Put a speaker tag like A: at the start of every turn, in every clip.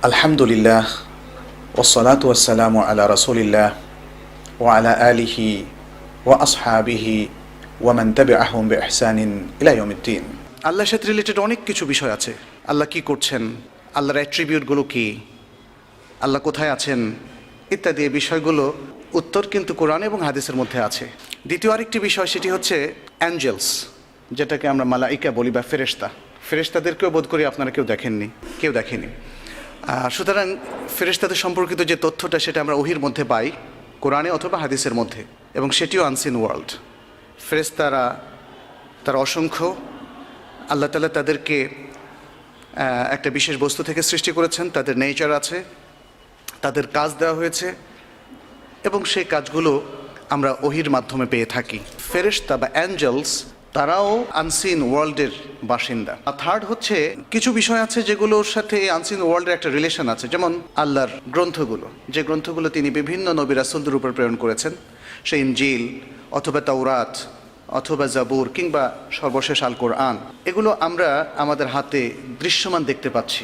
A: আলহামদুলিল্লাহ ওয়াসসালাতু ওয়াসসালামু আলা রাসূলিল্লাহ ওয়া আলা আলিহি ওয়া আসহাবিহি ওয়া মান তাবিআহুম বিইহসানিন ইলা ইয়াউমিদ্দিন। আল্লাহর সাথে রিলেটেড অনেক কিছু বিষয় আছে। আল্লাহ কি করছেন, আল্লাহর অ্যাট্রিবিউটগুলো কি, আল্লাহ কোথায় আছেন ইত্যাদি বিষয়গুলো উত্তর কিন্তু কোরআন এবং হাদিসের মধ্যে আছে। দ্বিতীয় আরেকটি বিষয়, সেটি হচ্ছে অ্যাঞ্জেলস, যেটাকে আমরা মালাইকা বলি বা ফেরেশতা। ফেরেশতাদেরকেও বোধ করি আপনারা কেউ দেখেনি। সুতরাং ফেরেশতাদের সম্পর্কিত যে তথ্যটা সেটা আমরা ওহির মধ্যে পাই, কোরআনে অথবা হাদিসের মধ্যে, এবং সেটিও আনসিন ওয়ার্ল্ড। ফেরেশতারা তারা অসংখ্য। আল্লাহ তাআলা তাদেরকে একটা বিশেষ বস্তু থেকে সৃষ্টি করেছেন, তাদের নেচার আছে, তাদের কাজ দেওয়া হয়েছে এবং সেই কাজগুলো আমরা ওহির মাধ্যমে পেয়ে থাকি। ফেরেশতা বা অ্যাঞ্জেলস তারাও আনসিন ওয়ার্ল্ডের বাসিন্দা। আর থার্ড হচ্ছে কিছু বিষয় আছে যেগুলোর সাথে এই আনসিন ওয়ার্ল্ডের একটা রিলেশন আছে, যেমন আল্লাহর গ্রন্থগুলো, যে গ্রন্থগুলো তিনি বিভিন্ন নবী রাসূলদের উপর প্রেরণ করেছেন, সেই ইনজিল অথবা তাওরাত অথবা জাবুর কিংবা সর্বশেষ আল কোরআন, এগুলো আমরা আমাদের হাতে দৃশ্যমান দেখতে পাচ্ছি।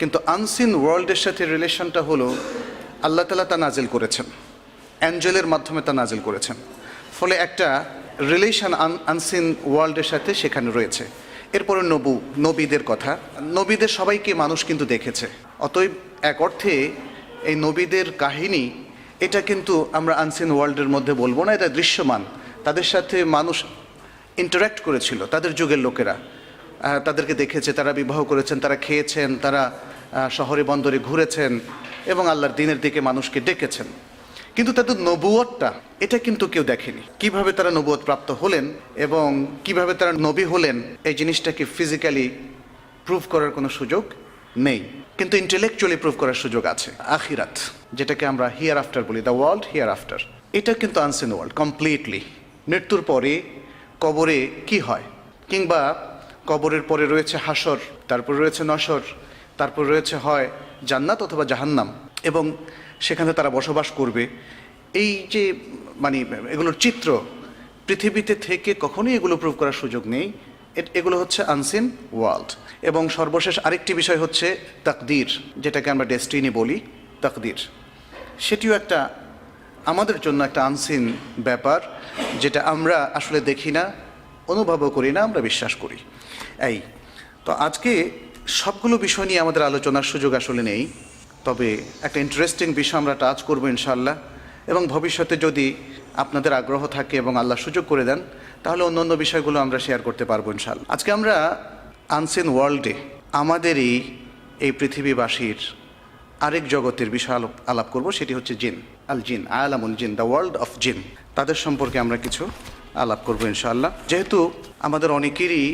A: কিন্তু আনসিন ওয়ার্ল্ডের সাথে রিলেশনটা হলো আল্লাহ তাআলা তা নাজিল করেছেন, অ্যাঞ্জেলের মাধ্যমে তা নাজিল করেছেন, ফলে একটা রিলেশন আনসিন ওয়ার্ল্ডের সাথে সেখানে রয়েছে। এরপরে নবীদের কথা, নবীদের সবাইকে মানুষ কিন্তু দেখেছে, অতএব এক অর্থে এই নবীদের কাহিনী এটা কিন্তু আমরা আনসিন ওয়ার্ল্ডের মধ্যে বলবো না, এটা দৃশ্যমান। তাদের সাথে মানুষ ইন্টারাক্ট করেছিল, তাদের যুগের লোকেরা তাদেরকে দেখেছে, তারা বিবাহ করেছেন, তারা খেয়েছেন, তারা শহরে বন্দরে ঘুরেছেন এবং আল্লাহর দ্বীনের দিকে মানুষকে ডেকেছেন। কিন্তু তাদের নবুয়তটা এটা কিন্তু কেউ দেখেনি। কিভাবে তারা নবুয়ত প্রাপ্ত হলেন এবং কিভাবে তারা নবী হলেন, এই জিনিসটাকে ফিজিক্যালি প্রুভ করার কোনো সুযোগ নেই, কিন্তু ইন্টেলেকচুয়ালি প্রুভ করার সুযোগ আছে। আখিরাত, যেটাকে আমরা হিয়ার আফটার বলি, দ্য ওয়ার্ল্ড হিয়ার আফটার, এটা কিন্তু আনসিন ওয়ার্ল্ড কমপ্লিটলি। মৃত্যুর পরে কবরে কি হয়, কিংবা কবরের পরে রয়েছে হাসর, তারপর রয়েছে নশর, তারপর রয়েছে হয় জান্নাত অথবা জাহান্নাম, এবং সেখানে তারা বসবাস করবে। এই যে এগুলোর চিত্র পৃথিবীতে থেকে কখনোই এগুলো প্রুভ করার সুযোগ নেই। এগুলো হচ্ছে আনসিন ওয়ার্ল্ড। এবং সর্বশেষ আরেকটি বিষয় হচ্ছে তাকদীর, যেটাকে আমরা ডেস্টিনি বলি, তাকদীর, সেটিও একটা আমাদের জন্য একটা আনসিন ব্যাপার, যেটা আমরা আসলে দেখি না, অনুভবও করি না, আমরা বিশ্বাস করি। তো আজকে সবগুলো বিষয় নিয়ে আমাদের আলোচনার সুযোগ আসলে নেই, তবে একটা ইন্টারেস্টিং বিষয় আমরা টাচ করবো ইনশাআল্লাহ, এবং ভবিষ্যতে যদি আপনাদের আগ্রহ থাকে এবং আল্লাহ সুযোগ করে দেন, তাহলে অন্য বিষয়গুলো আমরা শেয়ার করতে পারবো ইনশাআল্লাহ। আজকে আমরা আনসিন ওয়ার্ল্ডে আমাদেরই এই পৃথিবীবাসীর আরেক জগতের বিষয় আলাপ করব, সেটি হচ্ছে জিন, আল জিন, আলামুল জিন, দ্য ওয়ার্ল্ড অফ জিন। তাদের সম্পর্কে আমরা কিছু আলাপ করবো ইনশাআল্লাহ। যেহেতু আমাদের অনেকেরই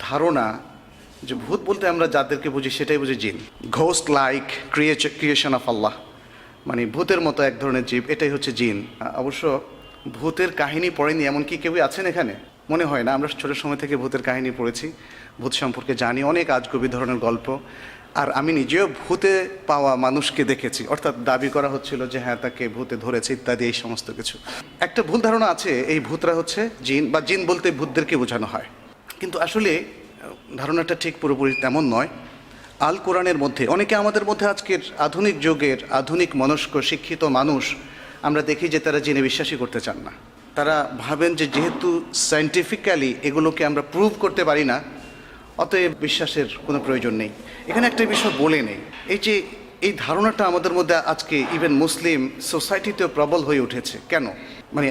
A: ধারণা যে ভূত বলতে আমরা যাদেরকে বুঝি সেটাই বুঝি জিন, ঘোস্ট লাইক ক্রিয়েশন অফ আল্লাহ, ভূতের মতো এক ধরনের জীব, এটাই হচ্ছে জিন। অবশ্য ভূতের কাহিনী পড়েনি এমনকি কেউই আছেন এখানে? মনে হয় না। আমরা ছোটোর সময় থেকে ভূতের কাহিনী পড়েছি, ভূত সম্পর্কে জানি, অনেক আজগুবি ধরনের গল্প। আর আমি নিজেও ভূতে পাওয়া মানুষকে দেখেছি, অর্থাৎ দাবি করা হচ্ছিল যে হ্যাঁ তাকে ভূতে ধরেছে ইত্যাদি, এই সমস্ত কিছু। একটা ভুল ধারণা আছে এই ভূতরা হচ্ছে জিন, বা জিন বলতে ভূতদেরকে বোঝানো হয়, কিন্তু আসলে ধারণাটা ঠিক পুরোপুরি তেমন নয়। আল কোরআনের মধ্যে অনেকে আমাদের মধ্যে আজকের আধুনিক যুগের আধুনিক মনস্ক শিক্ষিত মানুষ আমরা দেখি যে তারা জিনে বিশ্বাসই করতে চান না। তারা ভাবেন যে যেহেতু সায়েন্টিফিক্যালি এগুলোকে আমরা প্রুভ করতে পারি না, অতএব বিশ্বাসের কোনো প্রয়োজন নেই। এখানে একটা বিষয় বলে নেই, এই ধারণাটা আমাদের মধ্যে আজকে ইভেন মুসলিম সোসাইটিতেও প্রবল হয়ে উঠেছে। কেন?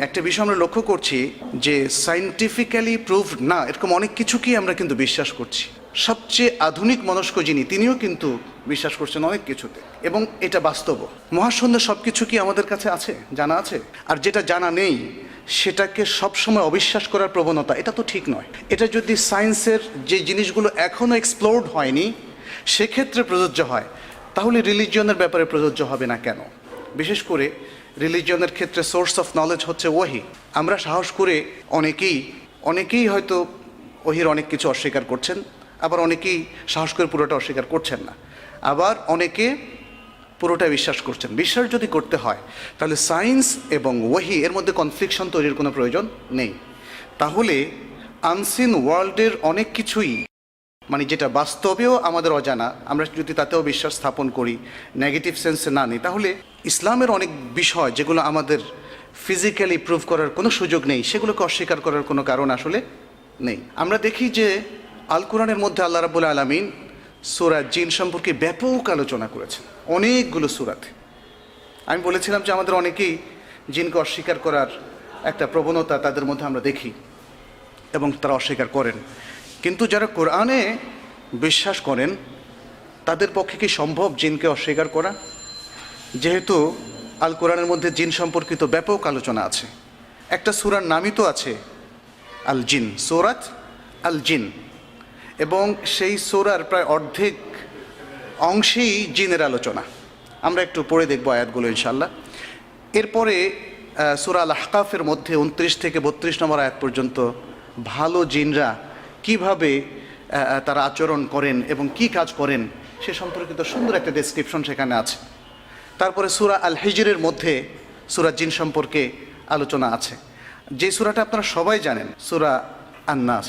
A: একটা বিষয় আমরা লক্ষ্য করছি যে সায়েন্টিফিক্যালি প্রুভড না এরকম অনেক কিছুকেই আমরা কিন্তু বিশ্বাস করছি। সবচেয়ে আধুনিক মনস্ক যিনি, তিনিও কিন্তু বিশ্বাস করছেন অনেক কিছুতে, এবং এটা বাস্তব। মহাশূন্যের সব কিছু কি আমাদের কাছে আছে, জানা আছে? আর যেটা জানা নেই সেটাকে সবসময় অবিশ্বাস করার প্রবণতা, এটা তো ঠিক নয়। এটা যদি সায়েন্সের যে জিনিসগুলো এখনও এক্সপ্লোরড হয়নি সেক্ষেত্রে প্রযোজ্য হয়, তাহলে রিলিজিয়নের ব্যাপারে প্রযোজ্য হবে না কেন? বিশেষ করে রিলিজিয়নের ক্ষেত্রে সোর্স অফ নলেজ হচ্ছে ওহী। আমরা সাহস করে অনেকেই হয়তো ওহীর অনেক কিছু অস্বীকার করছেন, আবার অনেকেই সাহস করে পুরোটা অস্বীকার করছেন না, আবার অনেকে পুরোটা বিশ্বাস করছেন। বিশ্বাস যদি করতে হয় তাহলে সায়েন্স এবং ওহী এর মধ্যে কনফ্লিকশন তৈরির কোনো প্রয়োজন নেই। তাহলে আনসিন ওয়ার্ল্ডের অনেক কিছুই মানে যেটা বাস্তবেও আমাদের অজানা, আমরা যদি তাতেও বিশ্বাস স্থাপন করি, নেগেটিভ সেন্সে না নিই, তাহলে ইসলামের অনেক বিষয় যেগুলো আমাদের ফিজিক্যালি প্রুভ করার কোনো সুযোগ নেই, সেগুলোকে অস্বীকার করার কোনো কারণ আসলে নেই। আমরা দেখি যে আল কোরআনের মধ্যে আল্লাহ রাব্বুল আলামিন সূরা জিন সম্পর্কে ব্যাপক আলোচনা করেছেন অনেকগুলো সূরাতে। আমি বলেছিলাম যে আমাদের অনেকেই জিনকে অস্বীকার করার একটা প্রবণতা তাদের মধ্যে আমরা দেখি এবং তারা অস্বীকার করেন। কিন্তু যারা কোরআনে বিশ্বাস করেন তাদের পক্ষে কি সম্ভব জিনকে অস্বীকার করা? যেহেতু আল কোরআনের মধ্যে জিন সম্পর্কিত ব্যাপক আলোচনা আছে, একটা সূরার নামই তো আছে আল জিন, সূরাত আল জিন, এবং সেই সূরার প্রায় অর্ধেক অংশেই জিনের আলোচনা। আমরা একটু পড়ে দেখব আয়াতগুলো ইনশাআল্লাহ। এরপরে সূরা আল আহকাফের মধ্যে 29 থেকে 32 নম্বর আয়াত পর্যন্ত ভালো জিনরা কিভাবে তারা আচরণ করেন এবং কি কাজ করেন সে সম্পর্কিত সুন্দর একটা ডেসক্রিপশন সেখানে আছে। তারপরে সূরা আল হিজরের মধ্যে সূরা জিন সম্পর্কে আলোচনা আছে, যে সূরাটা আপনারা সবাই জানেন, সূরা আন-নাস।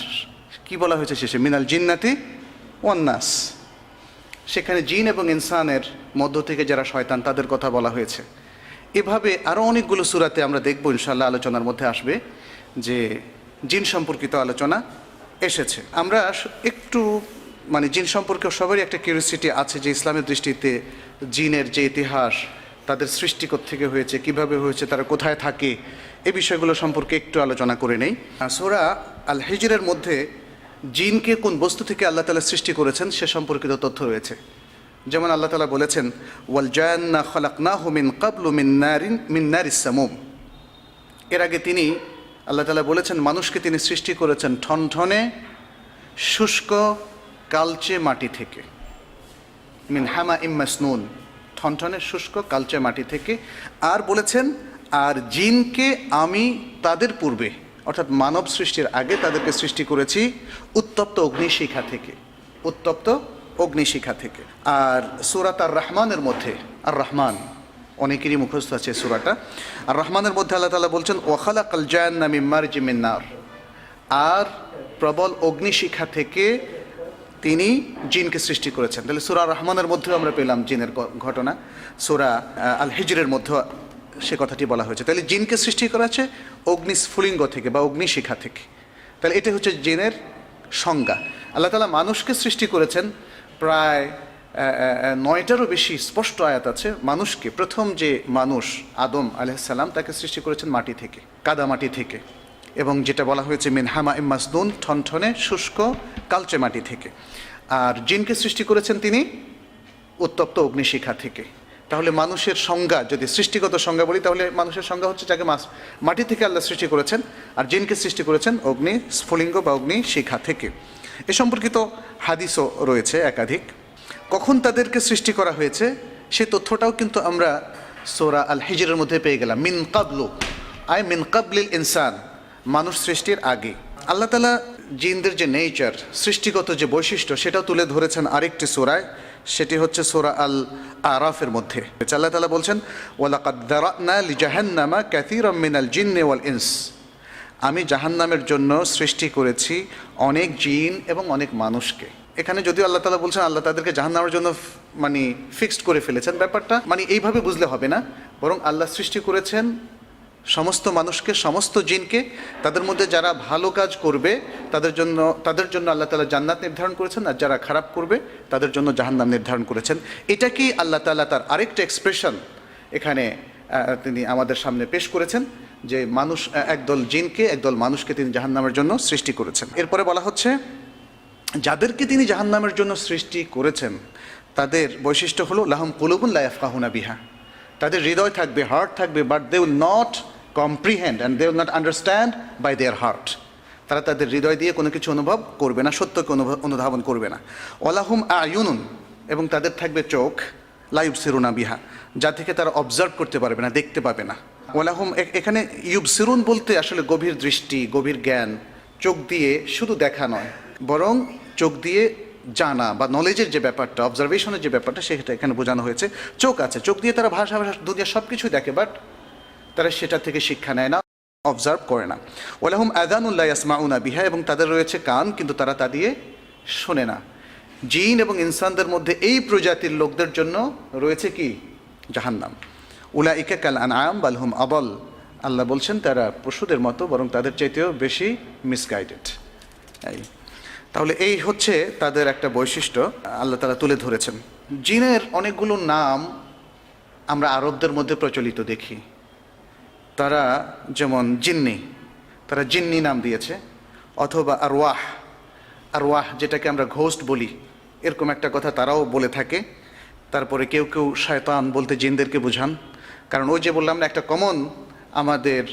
A: কি বলা হয়েছে শেষে? মিনাল জিন্নাতি ওয়ান নাস। সেখানে জিন এবং ইনসানের মধ্য থেকে যারা শয়তান তাদের কথা বলা হয়েছে। এভাবে আরও অনেকগুলো সূরাতে আমরা দেখব ইনশাআল্লাহ, আলোচনার মধ্যে আসবে যে জিন সম্পর্কিত আলোচনা এসেছে। আমরা একটু মানে জিন সম্পর্কে সবারই একটা কিউরিওসিটি আছে যে ইসলামের দৃষ্টিতে জিনের যে ইতিহাস, তাদের সৃষ্টি থেকে হয়েছে, কিভাবে হয়েছে, তারা কোথায় থাকে, এই বিষয়গুলো সম্পর্কে একটু আলোচনা করে নেই। সূরা আল হিজরের মধ্যে জিনকে কোন বস্তু থেকে আল্লাহ তাআলা সৃষ্টি করেছেন সে সম্পর্কিত তথ্য রয়েছে। যেমন আল্লাহ তাআলা বলেছেন ওয়াল জান্না খালাকনাহু মিন ক্বাবলু মিন নারিস সামুম। এর আগে তিনি আল্লাহ তাআলা বলেছেন মানুষকে তিনি সৃষ্টি করেছেন ঠনঠনে শুষ্ক কালচে মাটি থেকে, মিন হামা ইম মাসনুন, ঠনঠনে শুষ্ক কালচে মাটি থেকে। আর বলেছেন আর জিনকে আমি তাদের পূর্বে অর্থাৎ মানব সৃষ্টির আগে তাদেরকে সৃষ্টি করেছি উত্তপ্ত অগ্নিশিখা থেকে, উত্তপ্ত অগ্নিশিখা থেকে। আর সূরাত আর রহমানের মধ্যে, আর রহমান অনেকেরই মুখস্থ আছে সূরাটা, আর রহমানের মধ্যে আল্লাহ তাআলা বলছেন ওয়া খালাকাল জান্না মিন মারজিম মিন নার, আর প্রবল অগ্নিশিখা থেকে তিনি জিনকে সৃষ্টি করেছেন। তাহলে সূরা রহমানের মধ্যেও আমরা পেলাম জিনের ঘটনা, সূরা আল হিজরের মধ্যে সে কথাটি বলা হয়েছে। তাহলে জিনকে সৃষ্টি করা হচ্ছে অগ্নিস্ফুলিঙ্গ থেকে বা অগ্নিশিখা থেকে। তাহলে এটা হচ্ছে জিনের সংজ্ঞা। আল্লাহ তাআলা মানুষকে সৃষ্টি করেছেন প্রায় 9টারও বেশি স্পষ্ট আয়াত আছে। মানুষকে, প্রথম যে মানুষ আদম আলাইহিস সালাম, তাকে সৃষ্টি করেছেন মাটি থেকে, কাদা মাটি থেকে, এবং যেটা বলা হয়েছে মিন হামা ইম মাসনুন, ঠনঠনে শুষ্ক কালচে মাটি থেকে। আর জিনকে সৃষ্টি করেছেন তিনি উত্তপ্ত অগ্নিশিখা থেকে। তাহলে মানুষের সংজ্ঞা, যদি সৃষ্টিগত সংজ্ঞা বলি, তাহলে মানুষের সংজ্ঞা হচ্ছে যাকে মাটি থেকে আল্লাহ সৃষ্টি করেছেন, আর জিনকে সৃষ্টি করেছেন অগ্নি স্ফুলিঙ্গ বা অগ্নিশিখা থেকে। এ সম্পর্কিত হাদিসও রয়েছে একাধিক। কখন তাদেরকে সৃষ্টি করা হয়েছে সে তথ্যটাও কিন্তু আমরা সূরা আল হিজরের মধ্যে পেয়ে গেলাম। মিন কাবলু, আই মিন কাবলিল ইনসান, মানুষ সৃষ্টির আগে। আল্লাহ তাআলা জিনদের যে নেচার, সৃষ্টিগত যে বৈশিষ্ট্য, সেটাও তুলে ধরেছেন আরেকটি সূরায়, সেটি হচ্ছে সূরা আল আরাফের মধ্যে। আল্লাহ তাআলা বলছেন ওয়ালাকাদ যারানা লিজাহান্নামা কাসীরাম মিনাল জিন্নি ওয়াল ইনস, আমি জাহান্নামের জন্য সৃষ্টি করেছি অনেক জিন এবং অনেক মানুষকে। এখানে যদিও আল্লাহ তাআলা বলছেন আল্লাহ তাদেরকে জাহান্নামের জন্য মানে ফিক্সড করে ফেলেছেন, ব্যাপারটা মানে এইভাবে বুঝলে হবে না, বরং আল্লাহ সৃষ্টি করেছেন সমস্ত মানুষকে, সমস্ত জিনকে। তাদের মধ্যে যারা ভালো কাজ করবে তাদের জন্য আল্লাহ তাআলা জান্নাত নির্ধারণ করেছেন, আর যারা খারাপ করবে তাদের জন্য জাহান্নাম নির্ধারণ করেছেন। এটা কি আল্লাহ তাআলা তার আরেকটা এক্সপ্রেশন এখানে তিনি আমাদের সামনে পেশ করেছেন, যে মানুষ, একদল জিনকে একদল মানুষকে তিনি জাহান্নামের জন্য সৃষ্টি করেছেন। এরপরে বলা হচ্ছে যাদেরকে তিনি জাহান্নামের জন্য সৃষ্টি করেছেন তাদের বৈশিষ্ট্য হলো লাহুম কুলুবুন লা ইয়াফকাহুনা বিহা, তাদের হৃদয় থাকবে, হার্ট থাকবে, but they will not comprehend and they will not understand by their heart. তারা তাদের হৃদয় দিয়ে কোনো কিছু অনুভব করবে না, সত্যকে অনুধাবন করবে না। ওয়ালাহুম আয়ুনুন, এবং তাদের থাকবে চোখ, লা ইউবসিরুনা বিহা, যা থেকে তারা অবজার্ভ করতে পারবে না, দেখতে পাবে না। ওয়ালাহুম, এখানে ইউবসিরুন বলতে আসলে গভীর দৃষ্টি, গভীর জ্ঞান, চোখ দিয়ে শুধু দেখা নয়, বরং চোখ দিয়ে জানা বা নলেজের যে ব্যাপারটা, অবজারভেশনের যে ব্যাপারটা, সেটা এখানে বোঝানো হয়েছে। চোখ আছে, চোখ দিয়ে তারা ভাষা দুনিয়া সব কিছুই দেখে, বাট তারা সেটা থেকে শিক্ষা নেয় না, অবজার্ভ করে না। ওয়ালাহুম আযানুন লা ইয়াসমাউনা বিহা, এবং তাদের রয়েছে কান কিন্তু তারা তা দিয়ে শোনে না। জিন এবং ইনসানদের মধ্যে এই প্রজাতির লোকদের জন্য রয়েছে কি? জাহান্নাম। উলাইকা কাল আনআম বাল হুম আদাল। আল্লাহ বলছেন তারা পশুদের মতো, বরং তাদের চাইতেও বেশি মিসগাইডেড। তাহলে এই হচ্ছে তাদের একটা বৈশিষ্ট্য আল্লাহ তাআলা তুলে ধরেছেন। জিনের অনেকগুলো নাম আমরা আরবদের মধ্যে প্রচলিত দেখি। তারা যেমন জিন্নি, তারা জিন্নি নাম দিয়েছে, অথবা আরওয়াহ, আরওয়াহ যেটাকে আমরা ঘোস্ট বলি, এরকম একটা কথা তারাও বলে থাকে। তারপরে কেউ কেউ শয়তান বলতে জিনদেরকে বোঝান, কারণ ওই যে বললাম না, একটা কমন আমাদের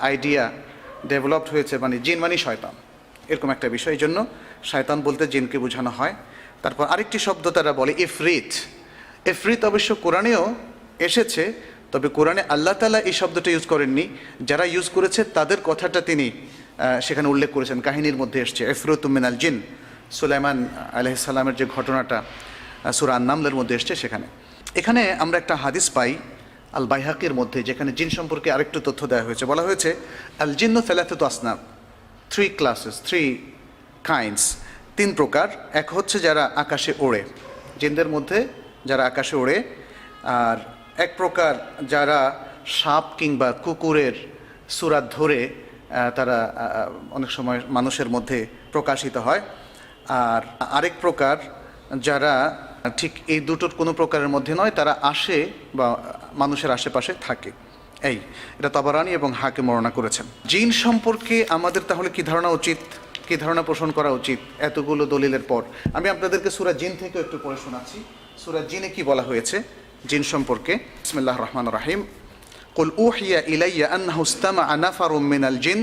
A: আইডিয়া ডেভেলপড হয়েছে, মানে জিন মানে শয়তান, এরকম একটা বিষয়। এই জন্য শয়তান বলতে জিনকে বোঝানো হয়। তারপর আরেকটি শব্দ তারা বলে ইফরিত। ইফরিত অবশ্য কোরআনেও এসেছে, তবে কোরআনে আল্লাহ তাআলা এই শব্দটা ইউজ করেননি। যারা ইউজ করেছে তাদের কথাটা তিনি সেখানে উল্লেখ করেছেন, কাহিনীর মধ্যে এসছে ইফরিতুম মিনাল জিন। সুলাইমান আলাইহিস সালামের যে ঘটনাটা সূরা আন-নামলের মধ্যে এসছে সেখানে। এখানে আমরা একটা হাদিস পাই আল বাইহাকির মধ্যে, যেখানে জিন সম্পর্কে আরেকটু তথ্য দেওয়া হয়েছে। বলা হয়েছে আল জিন্নু সালাসাতু আসনাফ, 3 ক্লাসেস, 3 কাইন্ডস, 3 প্রকার। এক হচ্ছে যারা আকাশে ওড়ে, জিনদের মধ্যে যারা আকাশে ওড়ে। আর এক প্রকার যারা সাপ কিংবা কুকুরের সুরাত ধরে তারা অনেক সময় মানুষের মধ্যে প্রকাশিত হয়। আর আরেক প্রকার যারা ঠিক এই দুটোর কোনো প্রকারের মধ্যে নয়, তারা আসে বা মানুষের আশেপাশে থাকে। এটা তাবারানী এবং হাকিম বর্ণনা করেছেন। জিন সম্পর্কে আমাদের তাহলে কি ধারণা উচিত, কি ধারণা পোষণ করা উচিত এতগুলো দলিলের পর? আমি আপনাদেরকে সূরা জিন থেকে একটু পড়ে শোনাচ্ছি। সূরা জিনে কি বলা হয়েছে জিন সম্পর্কে। বিসমিল্লাহির রহমানির রহিম। কুল উহিয়া ইলাইয়া আন্নাহু ইসতামাআ নাফারুম মিনাল জিন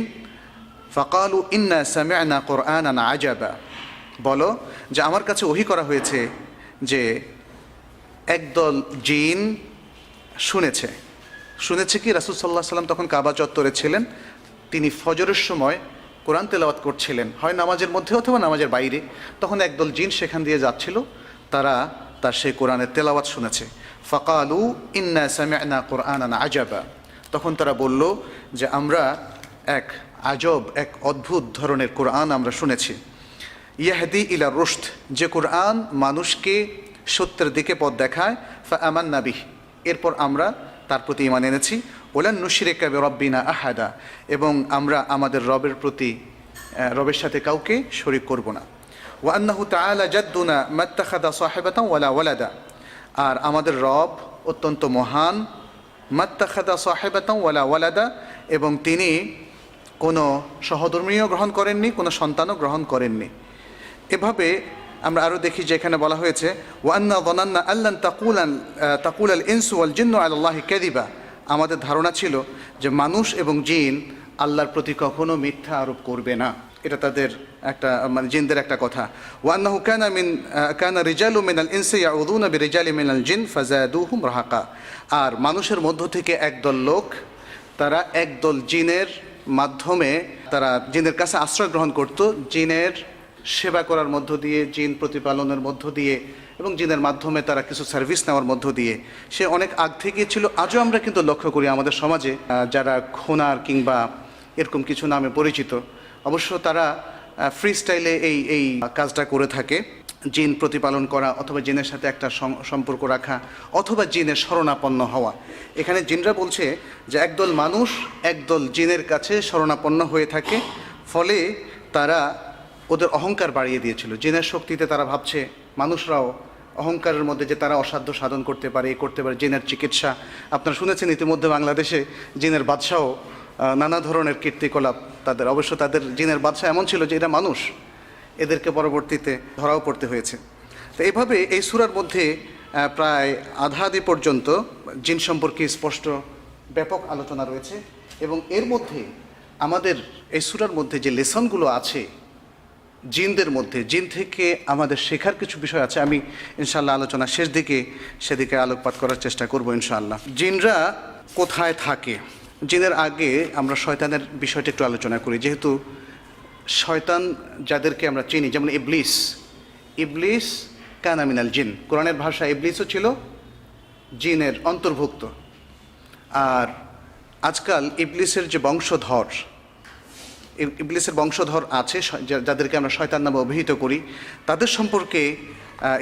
A: ফাকালু ইন্না সামি'না কুরআনান আজাবা। বলো যে আমার কাছে ওহী করা হয়েছে যে একদল জিন শুনেছে কি? রাসূল সাল্লাল্লাহু আলাইহি সাল্লাম তখন কাবা চত্বরে ছিলেন। তিনি ফজরের সময় কোরআন তেলাওয়াত করছিলেন, হয় নামাজের মধ্যে অথবা নামাজের বাইরে। তখন একদল জিন সেখান দিয়ে যাচ্ছিল, তারা তার সেই কোরআনের তেলাওয়াত শুনেছে। ফাকালু ইন্না সামি'না কুরআনান আজাবা। তখন তারা বলল যে আমরা এক আজব, এক অদ্ভুত ধরনের কোরআন আমরা শুনেছি। ইয়াহদি ইলা রুশদ, যে কোরআন মানুষকে সত্যের দিকে পথ দেখায়। ফাআমান্না বিহি, এরপর আমরা তার প্রতি ঈমান এনেছি। ওয়ালান নুশরিকা বিরাব্বিনা আহাদা, এবং আমরা আমাদের রবের সাথে কাউকে শরীক করব না। ওয়া আন্নাহু তাআলা জাদ্দুনা মাত্তাখাযা সাহিবাতান ওয়ালা ওয়ালাদা, আর আমাদের রব অত্যন্ত মহান। মাত্তাখাযা সাহিবাতান ওয়ালা ওয়ালাদা, এবং তিনি কোনো সহধর্মীয় গ্রহণ করেননি, কোনো সন্তানও গ্রহণ করেননি। এভাবে আমরা আরও দেখি যে এখানে বলা হয়েছে ওয়া আন্না যানান্না আল্লান তাকুলাল ইনসু ওয়াল জিন্নু আলাল্লাহি কাযিবা, আমাদের ধারণা ছিল যে মানুষ এবং জিন আল্লাহর প্রতি কখনো মিথ্যা আরোপ করবে না। এটা তাদের একটা, মানে জিনদের একটা কথা। ওয়া আন্নাহু কানা রিজালু মিনাল ইনসি ইয়াউযুনা বিরিজালি মিনাল জিন ফাযাদুহুম রাহাকা, আর মানুষের মধ্য থেকে একদল লোক, তারা একদল জিনের মাধ্যমে তারা জিনের কাছে আশ্রয় গ্রহণ করত, জিনের সেবা করার মধ্য দিয়ে, জিন প্রতিপালনের মধ্য দিয়ে, এবং জিনের মাধ্যমে তারা কিছু সার্ভিস নেওয়ার মধ্য দিয়ে। সে অনেক আগ থেকে ছিল। আজও আমরা কিন্তু লক্ষ্য করি আমাদের সমাজে যারা খোনার কিংবা এরকম কিছু নামে পরিচিত, অবশ্য তারা ফ্রি স্টাইলে এই কাজটা করে থাকে। জিন প্রতিপালন করা, অথবা জিনের সাথে একটা সম্পর্ক রাখা, অথবা জিনের শরণাপন্ন হওয়া। এখানে জিনরা বলছে যে একদল মানুষ একদল জিনের কাছে শরণাপন্ন হয়ে থাকে, ফলে তারা ওদের অহংকার বাড়িয়ে দিয়েছিল। জিনের শক্তিতে তারা ভাবছে মানুষরাও অহংকারের মধ্যে যে তারা অসাধ্য সাধন করতে পারে, করতে পারে। জিনের চিকিৎসা আপনারা শুনেছেন ইতিমধ্যে, বাংলাদেশে জিনের বাদশাও নানা ধরনের কীর্তিকলাপ তাদের। অবশ্য তাদের জিনের বাদশা এমন ছিল যে এরা মানুষ, এদেরকে পরবর্তীতে ধরাও পড়তে হয়েছে। তো এইভাবে এই সূরার মধ্যে প্রায় আধাআধি পর্যন্ত জিন সম্পর্কে স্পষ্ট ব্যাপক আলোচনা রয়েছে। এবং এর মধ্যে আমাদের এই সূরার মধ্যে যে লেসনগুলো আছে জিনদের মধ্যে, জিন থেকে আমাদের শেখার কিছু বিষয় আছে। আমি ইনশাআল্লাহ আলোচনা শেষ দিকে সেদিকে আলোকপাত করার চেষ্টা করব ইনশাআল্লাহ। জিনরা কোথায় থাকে? জিনের আগে আমরা শয়তানের বিষয়টা একটু আলোচনা করি, যেহেতু শয়তান যাদেরকে আমরা চিনি, যেমন ইবলিস কানা মিনাল জিন, কোরআনের ভাষা ইবলিসও ছিল জিনের অন্তর্ভুক্ত। আর আজকাল ইবলিসের যে বংশধর, ইবলিসের বংশধর আছে যাদেরকে আমরা শয়তান নামে অভিহিত করি, তাদের সম্পর্কে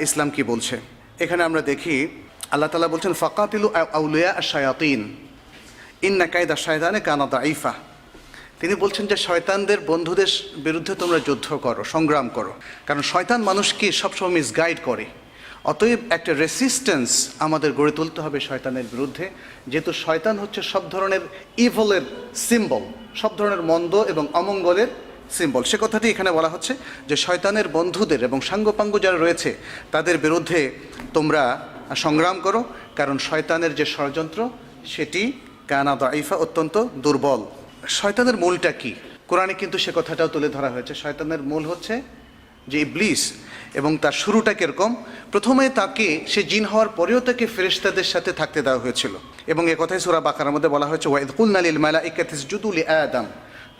A: ইসলাম কি বলছে। এখানে আমরা দেখি আল্লাহ তাআলা বলছেন ফাকাতিলু আউলিয়া আশ-শায়াতিন ইন্না কায়দা শায়তানি কানা দাঈফা। তিনি বলছেন যে শয়তানদের বন্ধুদের বিরুদ্ধে তোমরা যুদ্ধ করো, সংগ্রাম করো, কারণ শয়তান মানুষকে সবসময় মিসগাইড করে। অতএব একটা রেসিস্ট্যান্স আমাদের গড়ে তুলতে হবে শয়তানের বিরুদ্ধে, যেহেতু শয়তান হচ্ছে সব ধরনের ইভলের সিম্বল, সব ধরনের মন্দ এবং অমঙ্গলের সিম্বল। সে কথাটি এখানে বলা হচ্ছে যে শয়তানের বন্ধুদের এবং সাঙ্গপাঙ্গ যারা রয়েছে তাদের বিরুদ্ধে তোমরা সংগ্রাম করো, কারণ শয়তানের যে ষড়যন্ত্র সেটি কানা দাঈফা, অত্যন্ত দুর্বল। শয়তানের মূলটা কি? কোরআনে কিন্তু সে কথাটাও তুলে ধরা হয়েছে। শয়তানের মূল হচ্ছে যে ইবলিস, এবং তার শুরুটা কিরকম? প্রথমে তাকে, সে জিন হওয়ার পরেও তাকে ফেরেশতাদের সাথে থাকতে দেওয়া হয়েছিল, এবং এ কথাই সূরা বাকারার মধ্যে বলা হয়েছে ওয়াইদ কুলনা লিল মালাইকাতি ইসজুদু লিআদম।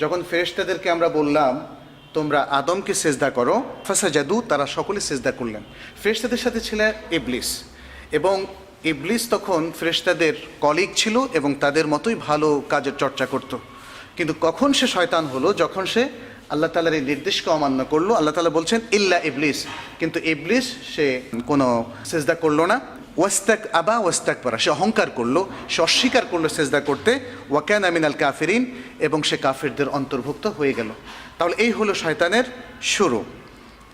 A: যখন ফেরেশতাদেরকে আমরা বললাম তোমরা আদমকে সিজদা করো, ফাসাজাদু, তারা সকলে সিজদা করলেন। ফেরেশতাদের সাথে ছিল ইবলিস, এবং ইবলিস তখন ফেরেশতাদের কলিগ ছিল এবং তাদের মতোই ভালো কাজের চর্চা করত। কিন্তু কখন সে শয়তান হলো? যখন সে আল্লাহ তাআলার এই নির্দেশকে অমান্য করলো। আল্লাহ তাআলা বলছেন ইল্লা ইবলিস, কিন্তু ইবলিস সে কোনো সিজদা করলো না। ওয়াস্তাক আবা ওয়াস্তাকবারা, সে অহংকার করলো, সে অস্বীকার করলো সিজদা করতে। ওয়া কানা মিনাল কাফিরিন, এবং সে কাফিরদের অন্তর্ভুক্ত হয়ে গেল। তাহলে এই হলো শয়তানের শুরু।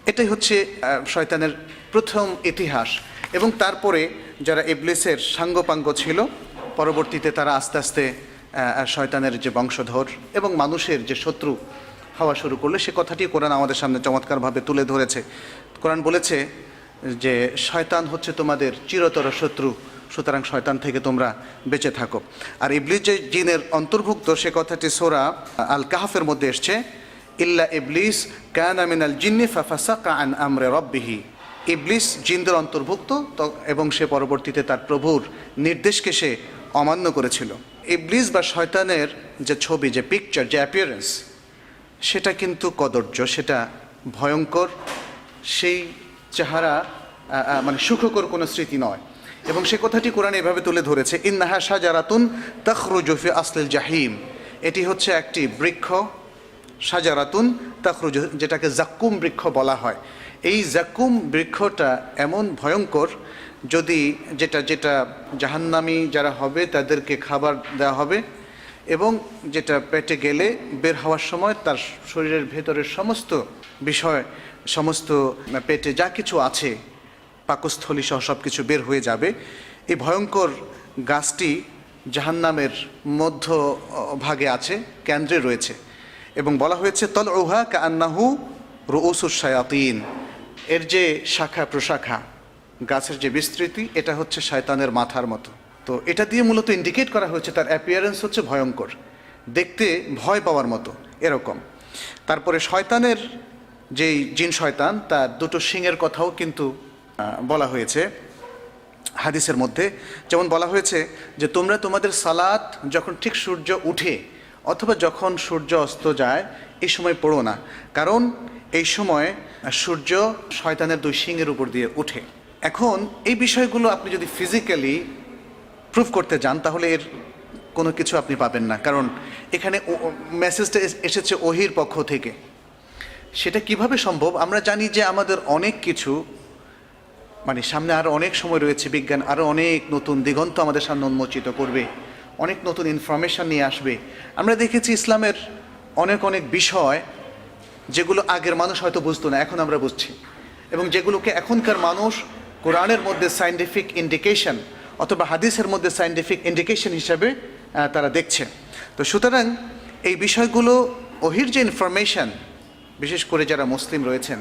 A: এটাই হচ্ছে শয়তানের প্রথম ইতিহাস। এবং তারপরে যারা ইবলিসের সাঙ্গপাঙ্গ ছিল, পরবর্তীতে তারা আস্তে আস্তে শয়তানের যে বংশধর এবং মানুষের যে শত্রু হওয়া শুরু করলে, সে কথাটি কোরআন আমাদের সামনে চমৎকারভাবে তুলে ধরেছে। কোরআন বলেছে যে শয়তান হচ্ছে তোমাদের চিরতর শত্রু, সুতরাং শয়তান থেকে তোমরা বেঁচে থাকো। আর ইবলিস যে জিনের অন্তর্ভুক্ত, সে কথাটি সূরা আল কাহফের মধ্যে এসছে ইল্লা ইবলিস কানা মিনাল জিন্নি ফাফাসাকা আন আমরি রাব্বিহি। ইবলিস জিনদের অন্তর্ভুক্ত, এবং সে পরবর্তীতে তার প্রভুর নির্দেশকে সে অমান্য করেছিল। ইবলিস বা শয়তানের যে ছবি, যে পিকচার, যে অ্যাপিয়ারেন্স, সেটা কিন্তু কদর্য, সেটা ভয়ঙ্কর। সেই চেহারা মানে সুখকর কোনো স্মৃতি নয়। এবং সে কথাটি কোরআন এভাবে তুলে ধরেছে ইন্নাহা শাজারাতুন তাখরুজু ফি আসলিল জাহিম। এটি হচ্ছে একটি বৃক্ষ, শাজারাতুন তাখরুজু, যেটাকে জাক্কুম বৃক্ষ বলা হয়। এই জাক্কুম বৃক্ষটা এমন ভয়ঙ্কর, যদি যেটা জাহান্নামী যারা হবে তাদেরকে খাবার দেওয়া হবে, এবং যেটা পেটে গেলে বের হওয়ার সময় তার শরীরের ভেতরের সমস্ত বিষয়, সমস্ত পেটে যা কিছু আছে, পাকস্থলী সহ সব কিছু বের হয়ে যাবে। এই ভয়ঙ্কর গাছটি জাহান্নামের মধ্য ভাগে আছে, কেন্দ্রে রয়েছে, এবং বলা হয়েছে তলউহা কাআন্নাহু রুউসুশ শায়াতিন। এর যে শাখা প্রশাখা, গাছের যে বিস্তৃতি, এটা হচ্ছে শয়তানের মাথার মতো। তো এটা দিয়ে মূলত ইন্ডিকেট করা হয়েছে তার অ্যাপিয়ারেন্স হচ্ছে ভয়ঙ্কর, দেখতে ভয় পাওয়ার মতো এরকম। তারপরে শয়তানের যেই জিন শয়তান, তার দুটো শিংয়ের কথাও কিন্তু বলা হয়েছে হাদিসের মধ্যে। যেমন বলা হয়েছে যে তোমরা তোমাদের সালাত যখন ঠিক সূর্য উঠে অথবা যখন সূর্য অস্ত যায় এই সময় পড়ো না, কারণ এই সময় সূর্য শয়তানের দুই শিংয়ের উপর দিয়ে ওঠে। এখন এই বিষয়গুলো আপনি যদি ফিজিক্যালি প্রুফ করতে যান তাহলে এর কোনো কিছু আপনি পাবেন না, কারণ এখানে মেসেজটা এসেছে ওহির পক্ষ থেকে। সেটা কিভাবে সম্ভব? আমরা জানি যে আমাদের অনেক কিছু, মানে সামনে আরও অনেক সময় রয়েছে, বিজ্ঞান আরও অনেক নতুন দিগন্ত আমাদের সামনে উন্মোচিত করবে, অনেক নতুন ইনফরমেশান নিয়ে আসবে। আমরা দেখেছি ইসলামের অনেক অনেক বিষয় যেগুলো আগের মানুষ হয়তো বুঝতো না, এখন আমরা বুঝছি, এবং যেগুলোকে এখনকার মানুষ কোরআনের মধ্যে সায়েন্টিফিক ইন্ডিকেশন অথবা হাদিসের মধ্যে সায়েন্টিফিক ইন্ডিকেশন হিসাবে তারা দেখছে। তো সুতরাং এই বিষয়গুলো, ওহির যে ইনফরমেশান, বিশেষ করে যারা মুসলিম রয়েছেন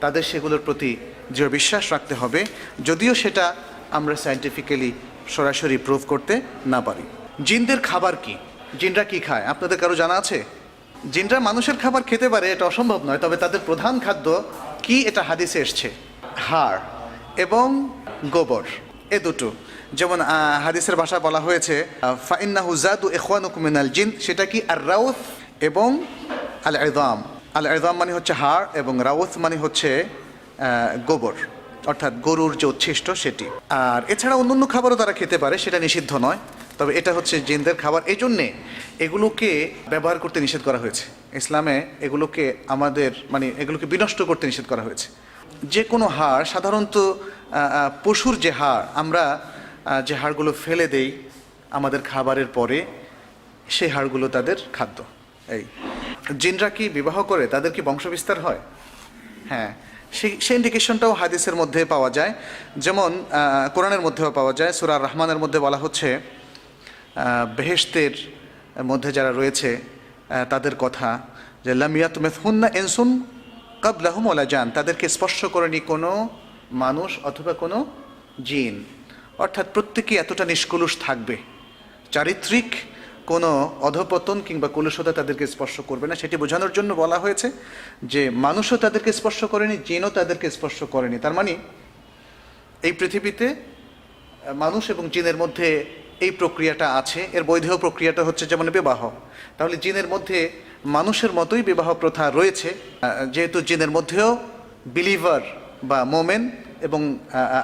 A: তাদের সেগুলোর প্রতি দৃঢ় বিশ্বাস রাখতে হবে, যদিও সেটা আমরা সায়েন্টিফিক্যালি সরাসরি প্রুভ করতে না পারি। জিনদের খাবার কি? জিনরা কি খায় আপনাদের কারো জানা আছে? জিনরা মানুষের খাবার খেতে পারে, এটা অসম্ভব নয়, তবে তাদের প্রধান খাদ্য কি এটা হাদিসে এসছে, হাড় এবং গোবর, এ দুটো। যেমন হাদিসের ভাষা বলা হয়েছে ফাইন্নাহু জাদু ইখওয়ানুকুম মিনাল জিন, সেটা কি আর রাউথ এবং আল ইযাম। আল ইযাম মানে হচ্ছে হাড়, এবং রাউথ মানে হচ্ছে গোবর, অর্থাৎ গরুর যে উচ্ছিষ্ট সেটি। আর এছাড়া অন্যান্য খাবারও তারা খেতে পারে, সেটা নিষিদ্ধ নয়। তবে এটা হচ্ছে জিনদের খাবার। এই জন্যে এগুলোকে ব্যবহার করতে নিষেধ করা হয়েছে ইসলামে। এগুলোকে আমাদের এগুলোকে বিনষ্ট করতে নিষেধ করা হয়েছে। যে কোনো হাড়, সাধারণত পশুর যে হাড়, আমরা যে হাড়গুলো ফেলে দেই আমাদের খাবারের পরে, সেই হাড়গুলো তাদের খাদ্য। এই জিনরা কি বিবাহ করে? তাদের কি বংশবিস্তার হয়? হ্যাঁ, সেই ইন্ডিকেশনটাও হাদিসের মধ্যে পাওয়া যায়। যেমন কোরআনের মধ্যেও পাওয়া যায়। সূরা রহমানের মধ্যে বলা হচ্ছে বেহেশতের মধ্যে যারা রয়েছে তাদের কথা, যে লাম ইয়াতমিথহুন্না ইনসুন ক্বাবলাহুম ওয়ালা জান, তাদেরকে স্পর্শ করেনি কোনো মানুষ অথবা কোনো জিন। অর্থাৎ প্রত্যেকেই এতটা নিষ্কলুষ থাকবে, চারিত্রিক কোনো অধপতন কিংবা কলুষতা তাদেরকে স্পর্শ করবে না। সেটি বোঝানোর জন্য বলা হয়েছে যে মানুষও তাদেরকে স্পর্শ করেনি, জিনও তাদেরকে স্পর্শ করেনি। তার মানে এই পৃথিবীতে মানুষ এবং জিনের মধ্যে এই প্রক্রিয়াটা আছে। এর বৈধ প্রক্রিয়াটা হচ্ছে যেমন বিবাহ। তাহলে জিনের মধ্যে মানুষের মতোই বিবাহ প্রথা রয়েছে, যেহেতু জিনের মধ্যেও বিলিভার বা মোমেন এবং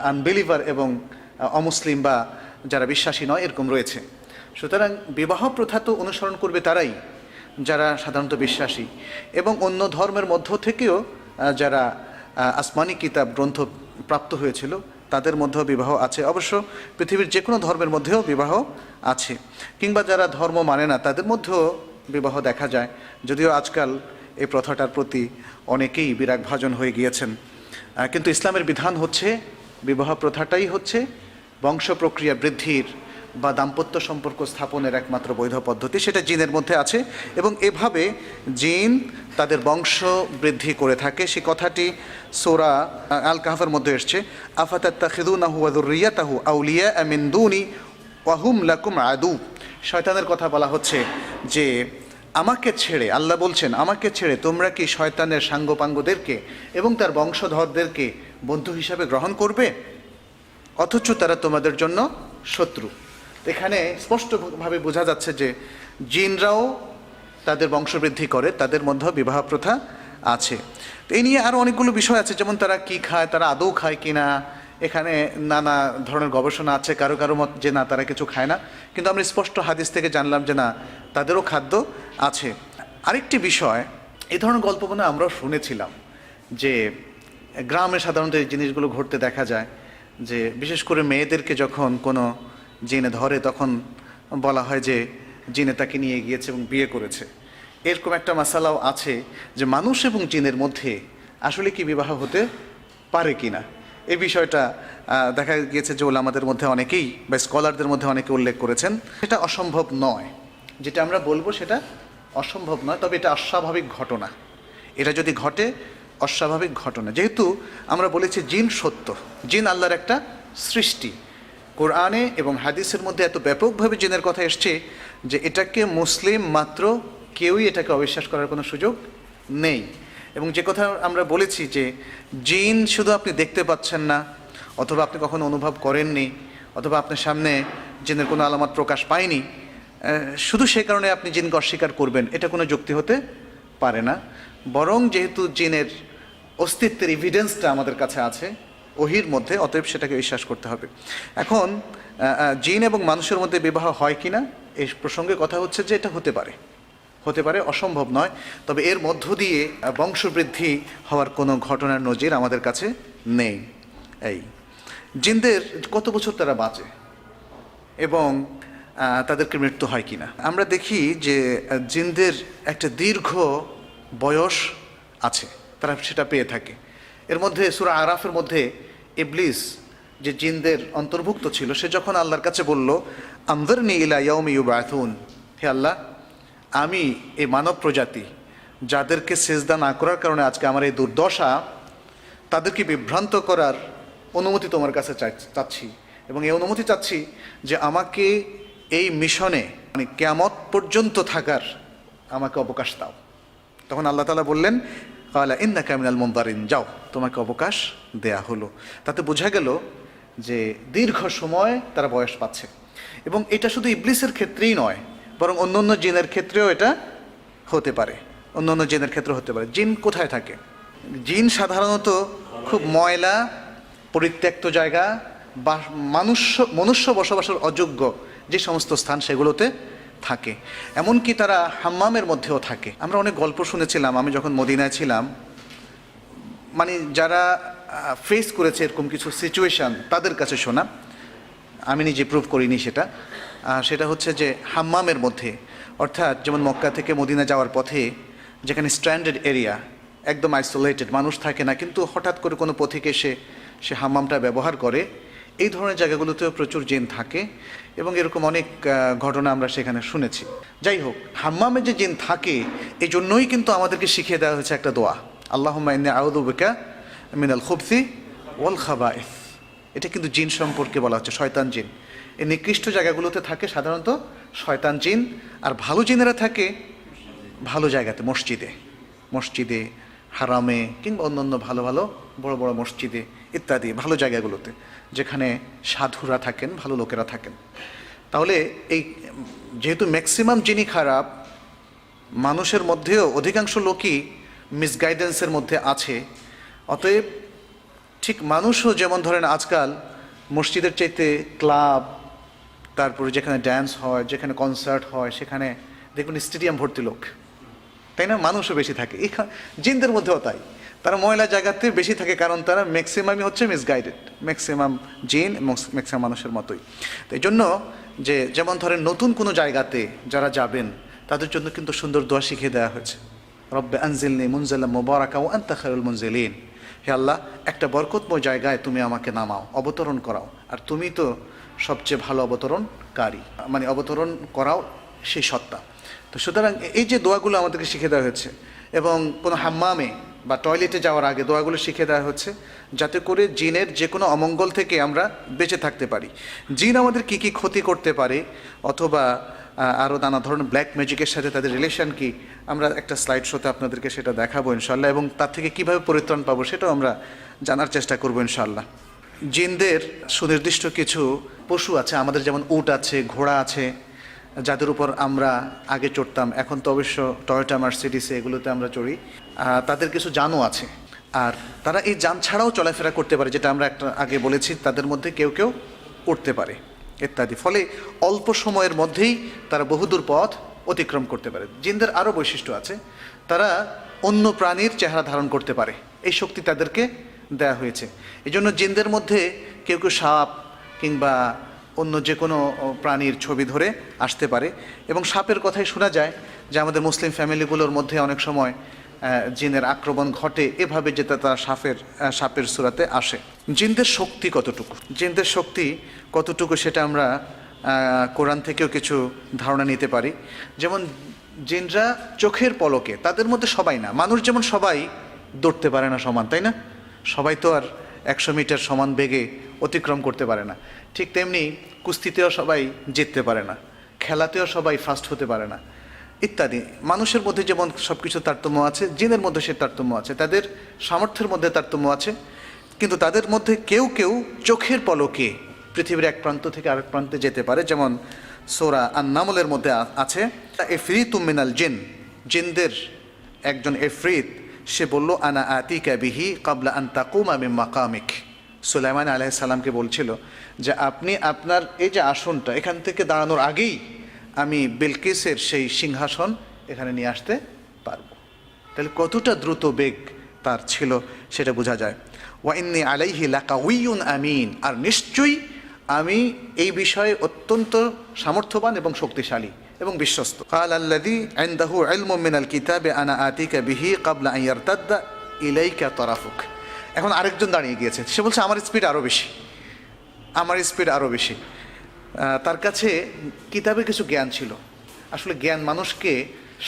A: আনবিলিভার এবং অমুসলিম বা যারা বিশ্বাসী নয় এরকম রয়েছে। সুতরাং বিবাহ প্রথা তো অনুসরণ করবে তারাই যারা সাধারণত বিশ্বাসী, এবং অন্য ধর্মের মধ্য থেকেও যারা আসমানি কিতাব গ্রন্থ প্রাপ্ত হয়েছিল তাদের মধ্যেও বিবাহ আছে। অবশ্য পৃথিবীর যে কোনো ধর্মের মধ্যেও বিবাহ আছে, কিংবা যারা ধর্ম মানে না তাদের মধ্যেও বিবাহ দেখা যায়। যদিও আজকাল এই প্রথাটার প্রতি অনেকেই বিরাগভাজন হয়ে গিয়েছেন, কিন্তু ইসলামের বিধান হচ্ছে বিবাহ প্রথাটাই হচ্ছে বংশ প্রক্রিয়া বৃদ্ধির বা দাম্পত্য সম্পর্ক স্থাপনের একমাত্র বৈধ পদ্ধতি। সেটা জিনের মধ্যে আছে এবং এভাবে জিন তাদের বংশ বৃদ্ধি করে থাকে। সে কথাটি সূরা আল কাহফের মধ্যে এসছে, আফাতাত্তাখিযুনাহু ওয়া যুররিয়াতাহু আউলিয়া মিন দুনি ওয়া হুম লাকুম আদু। শয়তানের কথা বলা হচ্ছে যে আমাকে ছেড়ে, আল্লাহ বলছেন আমাকে ছেড়ে তোমরা কি শয়তানের সাঙ্গপাঙ্গদেরকে এবং তার বংশধরদেরকে বন্ধু হিসাবে গ্রহণ করবে, অথচ তারা তোমাদের জন্য শত্রু। এখানে স্পষ্টভাবে বোঝা যাচ্ছে যে জিনরাও তাদের বংশবৃদ্ধি করে, তাদের মধ্যেও বিবাহ প্রথা আছে। তো এই নিয়ে আরও অনেকগুলো বিষয় আছে, যেমন তারা কি খায়, তারা আদৌ খায় কিনা, এখানে নানা ধরনের গবেষণা আছে। কারো কারো মত যে না, তারা কিছু খায় না, কিন্তু আমরা স্পষ্ট হাদিস থেকে জানলাম যে না, তাদেরও খাদ্য আছে। আরেকটি বিষয়, এই ধরনের গল্প মনে আমরাও শুনেছিলাম যে গ্রামে সাধারণত এই জিনিসগুলো ঘটতে দেখা যায়, যে বিশেষ করে মেয়েদেরকে যখন কোনো জিনে ধরে তখন বলা হয় যে জিনে তাকে নিয়ে গিয়েছে এবং বিয়ে করেছে। এরকম একটা মাসালাও আছে যে মানুষ এবং জিনের মধ্যে আসলে কি বিবাহ হতে পারে কিনা। এই বিষয়টা দেখা গিয়েছে যে ওলামাদের মধ্যে অনেকেই বা স্কলারদের মধ্যে অনেকে উল্লেখ করেছেন। সেটা অসম্ভব নয়, যেটা আমরা বলবো সেটা অসম্ভব নয়, তবে এটা অস্বাভাবিক ঘটনা। এটা যদি ঘটে অস্বাভাবিক ঘটনা, যেহেতু আমরা বলেছি জিন সত্য, জিন আল্লাহর একটা সৃষ্টি। কোরআনে এবং হাদিসের মধ্যে এত ব্যাপকভাবে জিনের কথা এসছে যে এটাকে মুসলিম মাত্র কেউই এটাকে অবিশ্বাস করার কোনো সুযোগ নেই। এবং যে কথা আমরা বলেছি যে জিন শুধু আপনি দেখতে পাচ্ছেন না, অথবা আপনি কখনো অনুভব করেননি, অথবা আপনার সামনে জিনের কোনো আলামত প্রকাশ পায়নি, শুধু সে কারণে আপনি জিনকে অস্বীকার করবেন, এটা কোনো যুক্তি হতে পারে না। বরং যেহেতু জিনের অস্তিত্বের এভিডেন্সটা আমাদের কাছে আছে ওহির মধ্যে, অতএব সেটাকে বিশ্বাস করতে হবে। এখন জিন এবং মানুষের মধ্যে বিবাহ হয় কিনা এই প্রসঙ্গে কথা হচ্ছে যে এটা হতে পারে, হতে পারে, অসম্ভব নয়। তবে এর মধ্য দিয়ে বংশবৃদ্ধি হওয়ার কোনো ঘটনার নজির আমাদের কাছে নেই। এই জিনদের কত বছর তারা বাঁচে এবং তাদেরকে মৃত্যু হয় কিনা, আমরা দেখি যে জিনদের একটা দীর্ঘ বয়স আছে, তারা সেটা পেয়ে থাকে। এর মধ্যে সূরা আরাফের মধ্যে ইবলিস যে জিনদের অন্তর্ভুক্ত ছিল, সে যখন আল্লাহর কাছে বলল আনযিরনি ইলা ইয়াউমি ইউবআথুন, হে আল্লাহ, আমি এই মানব প্রজাতি যাদেরকে সেজদা না করার কারণে আজকে আমার এই দুর্দশা, তাদেরকে বিভ্রান্ত করার অনুমতি তোমার কাছে চাচ্ছি, এবং এই অনুমতি চাচ্ছি যে আমাকে এই মিশনে কিয়ামত পর্যন্ত থাকার আমাকে অবকাশ দাও। তখন আল্লাহ তাআলা বললেন ক্বালা ইন্নাকা মিনাল মুনযারিন, যাও, তোমাকে অবকাশ দেয়া হলো। তাতে বোঝা গেল যে দীর্ঘ সময় তারা বয়স পাচ্ছে। এবং এটা শুধু ইবলিসের ক্ষেত্রেই নয়, বরং অন্য অন্য জিনের ক্ষেত্রেও এটা হতে পারে, অন্য অন্য জিনের ক্ষেত্রে হতে পারে। জিন কোথায় থাকে? জিন সাধারণত খুব ময়লা পরিত্যক্ত জায়গা বা মনুষ্য বসবাসের অযোগ্য যে সমস্ত স্থান সেগুলোতে থাকে। এমনকি তারা হাম্মামের মধ্যেও থাকে। আমরা অনেক গল্প শুনেছিলাম আমি যখন মদিনায় ছিলাম, মানে যারা ফেস করেছে এরকম কিছু সিচুয়েশান তাদের কাছে শোনা, আমি নিজে প্রুভ করিনি সেটা। সেটা হচ্ছে যে হাম্মামের মধ্যে, অর্থাৎ যেমন মক্কা থেকে মদিনা যাওয়ার পথে যেখানে স্ট্র্যান্ডেড এরিয়া, একদম আইসোলেটেড, মানুষ থাকে না, কিন্তু হঠাৎ করে কোনো পথিক এসে সে হাম্মামটা ব্যবহার করে, এই ধরনের জায়গাগুলোতেও প্রচুর জিন থাকে এবং এরকম অনেক ঘটনা আমরা সেখানে শুনেছি। যাই হোক, হাম্মামে যে জিন থাকে এই জন্যই কিন্তু আমাদেরকে শিখিয়ে দেওয়া হয়েছে একটা দোয়া, আল্লাহুম্মা ইন্নী আউযু বিকা মিনাল খুবসি ওয়াল খাবাইস। এটা কিন্তু জিন সম্পর্কে বলা হচ্ছে, শয়তান জিন। এই নিকৃষ্ট জায়গাগুলোতে থাকে সাধারণত শয়তান জিন, আর ভালো জিনেরা থাকে ভালো জায়গাতে, মসজিদে, হারামে, কিংবা অন্যান্য ভালো ভালো বড় বড় মসজিদে ইত্যাদি ভালো জায়গাগুলোতে, যেখানে সাধুরা থাকেন, ভালো লোকেরা থাকেন। তাহলে এই যেহেতু ম্যাক্সিমাম জিনই খারাপ, মানুষের মধ্যেও অধিকাংশ লোকই মিসগাইডেন্সের মধ্যে আছে, অতএব ঠিক মানুষও যেমন ধরেন আজকাল মসজিদের চাইতে ক্লাব, তারপরে যেখানে ড্যান্স হয়, যেখানে কনসার্ট হয়, সেখানে দেখবেন স্টেডিয়াম ভর্তি লোক, তাই না? মানুষও বেশি থাকে। জিনদের মধ্যেও তাই, তারা ময়লা জায়গাতে বেশি থাকে, কারণ তারা ম্যাক্সিমামই হচ্ছে মিসগাইডেড, ম্যাক্সিমাম জিন ম্যাক্সিমাম মানুষের মতোই। তো এই জন্য যে যেমন ধরেন নতুন কোনো জায়গাতে যারা যাবেন তাদের জন্য কিন্তু সুন্দর দোয়া শিখিয়ে দেওয়া হয়েছে, রব্বে আনজিলনি মুনজালাম মুবারাকা ওয়া আনতা খায়রুল মুনজিলিন। হে আল্লাহ, একটা বরকতময় জায়গায় তুমি আমাকে নামাও, অবতরণ করাও, আর তুমি তো সবচেয়ে ভালো অবতরণকারী, মানে অবতরণ করাও সেই সত্তা। তো সুতরাং এই যে দোয়াগুলো আমাদেরকে শিখে দেওয়া হচ্ছে, এবং কোনো হাম্মামে বা টয়লেটে যাওয়ার আগে দোয়াগুলো শিখে দেওয়া হচ্ছে, যাতে করে জিনের যে কোনো অমঙ্গল থেকে আমরা বেঁচে থাকতে পারি। জিন আমাদের কী কী ক্ষতি করতে পারে, অথবা আরও নানা ধরনের ব্ল্যাক ম্যাজিকের সাথে তাদের রিলেশন কি, আমরা একটা স্লাইড শোতে আপনাদেরকে সেটা দেখাবো ইনশাল্লাহ, এবং তার থেকে কীভাবে পরিত্রাণ পাবো সেটাও আমরা জানার চেষ্টা করবো ইনশাল্লাহ। জিনদের সুনির্দিষ্ট কিছু পশু আছে আমাদের, যেমন উট আছে, ঘোড়া আছে, যাদের উপর আমরা আগে চড়তাম, এখন তো অবশ্য টয়োটা, মার্সিডিসে এগুলোতে আমরা চড়ি। তাদের কিছু যানও আছে, আর তারা এই যান ছাড়াও চলাফেরা করতে পারে, যেটা আমরা একটা আগে বলেছি, তাদের মধ্যে কেউ কেউ উঠতে পারে ইত্যাদি। ফলে অল্প সময়ের মধ্যেই তারা বহুদূর পথ অতিক্রম করতে পারে। জিনদের আরও বৈশিষ্ট্য আছে, তারা অন্য প্রাণীর চেহারা ধারণ করতে পারে, এই শক্তি তাদেরকে দেয়া হয়েছে। এই জন্য জিনদের মধ্যে কেউ কেউ সাপ কিংবা অন্য যে কোনো প্রাণীর ছবি ধরে আসতে পারে, এবং সাপের কথাই শোনা যায় যে আমাদের মুসলিম ফ্যামিলিগুলোর মধ্যে অনেক সময় জিনের আক্রমণ ঘটে এভাবে, যে তারা সাপের সূরাতে আসে। জিনদের শক্তি কতটুকু সেটা আমরা কোরআন থেকেও কিছু ধারণা নিতে পারি। যেমন জিনরা চোখের পলকে, তাদের মধ্যে সবাই না, মানুষ যেমন সবাই দৌড়তে পারে না সমান, তাই না? সবাই তো আর 100 মিটার সমান বেগে অতিক্রম করতে পারে না। ঠিক তেমনি কুস্তিতেও সবাই জিততে পারে না, খেলাতেও সবাই ফার্স্ট হতে পারে না ইত্যাদি। মানুষের মধ্যে যেমন সব কিছু তারতম্য আছে, জিনের মধ্যে সে তারতম্য আছে, তাদের সামর্থ্যের মধ্যে তারতম্য আছে, কিন্তু তাদের মধ্যে কেউ কেউ চোখের পলকে পৃথিবীর এক প্রান্ত থেকে আরেক প্রান্তে যেতে পারে। যেমন সূরা আন-নামলের মধ্যে আছে, ইফরিতুম মিনাল জিন, জিনদের একজন ইফরিত, সে বলল আনা আতিকা বিহি ক্বাবলা আন তাকুমা মিন মাকামিক। সুলাইমান আলাইহিস সালামকে বলছিল যে আপনি আপনার এই যে আসনটা, এখান থেকে দাঁড়ানোর আগেই আমি বিলকিসের সেই সিংহাসন এখানে নিয়ে আসতে পারবো। তাহলে কতটা দ্রুত বেগ তার ছিল সেটা বোঝা যায়। ওয়া ইন্নী আলাইহি লাকাউইয়ুন আমিন, আর নিশ্চয়ই আমি এই বিষয়ে অত্যন্ত সামর্থ্যবান এবং শক্তিশালী এবং বিশ্বস্ত। ক্বালা আল্লাযী ইনদাহু ইলমুম মিনাল কিতাবি আনা আতিকা বিহি ক্বাবলা আন ইয়ারতাদ্দা ইলাইকা তারাফুক। এখন আরেকজন দাঁড়িয়ে গিয়েছে, সে বলছে আমার স্পিড আরও বেশি। তার কাছে কিতাবের কিছু জ্ঞান ছিল। আসলে জ্ঞান মানুষকে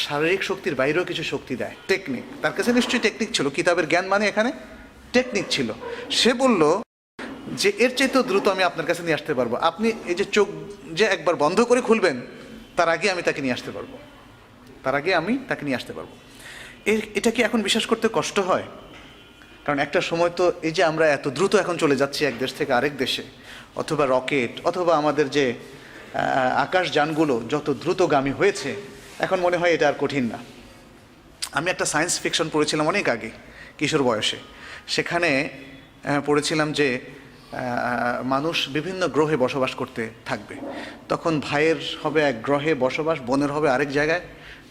A: শারীরিক শক্তির বাইরেও কিছু শক্তি দেয়, টেকনিক। তার কাছে নিশ্চয়ই টেকনিক ছিল, কিতাবের জ্ঞান মানে এখানে টেকনিক ছিল। সে বলল যে এর চাইতেও দ্রুত আমি আপনার কাছে নিয়ে আসতে পারবো, আপনি এই যে চোখ যে একবার বন্ধ করে খুলবেন তার আগে আমি তাকে নিয়ে আসতে পারবো। এটা কি এখন বিশ্বাস করতে কষ্ট হয়? কারণ একটা সময় তো এই যে আমরা এত দ্রুত এখন চলে যাচ্ছি এক দেশ থেকে আরেক দেশে, অথবা রকেট, অথবা আমাদের যে আকাশযানগুলো যত দ্রুতগামী হয়েছে, এখন মনে হয় এটা আর কঠিন না। আমি একটা সায়েন্স ফিকশন পড়েছিলাম অনেক আগে, কিশোর বয়সে। সেখানে পড়েছিলাম যে মানুষ বিভিন্ন গ্রহে বসবাস করতে থাকবে। তখন ভাইয়ের হবে এক গ্রহে বসবাস, বোনের হবে আরেক জায়গায়,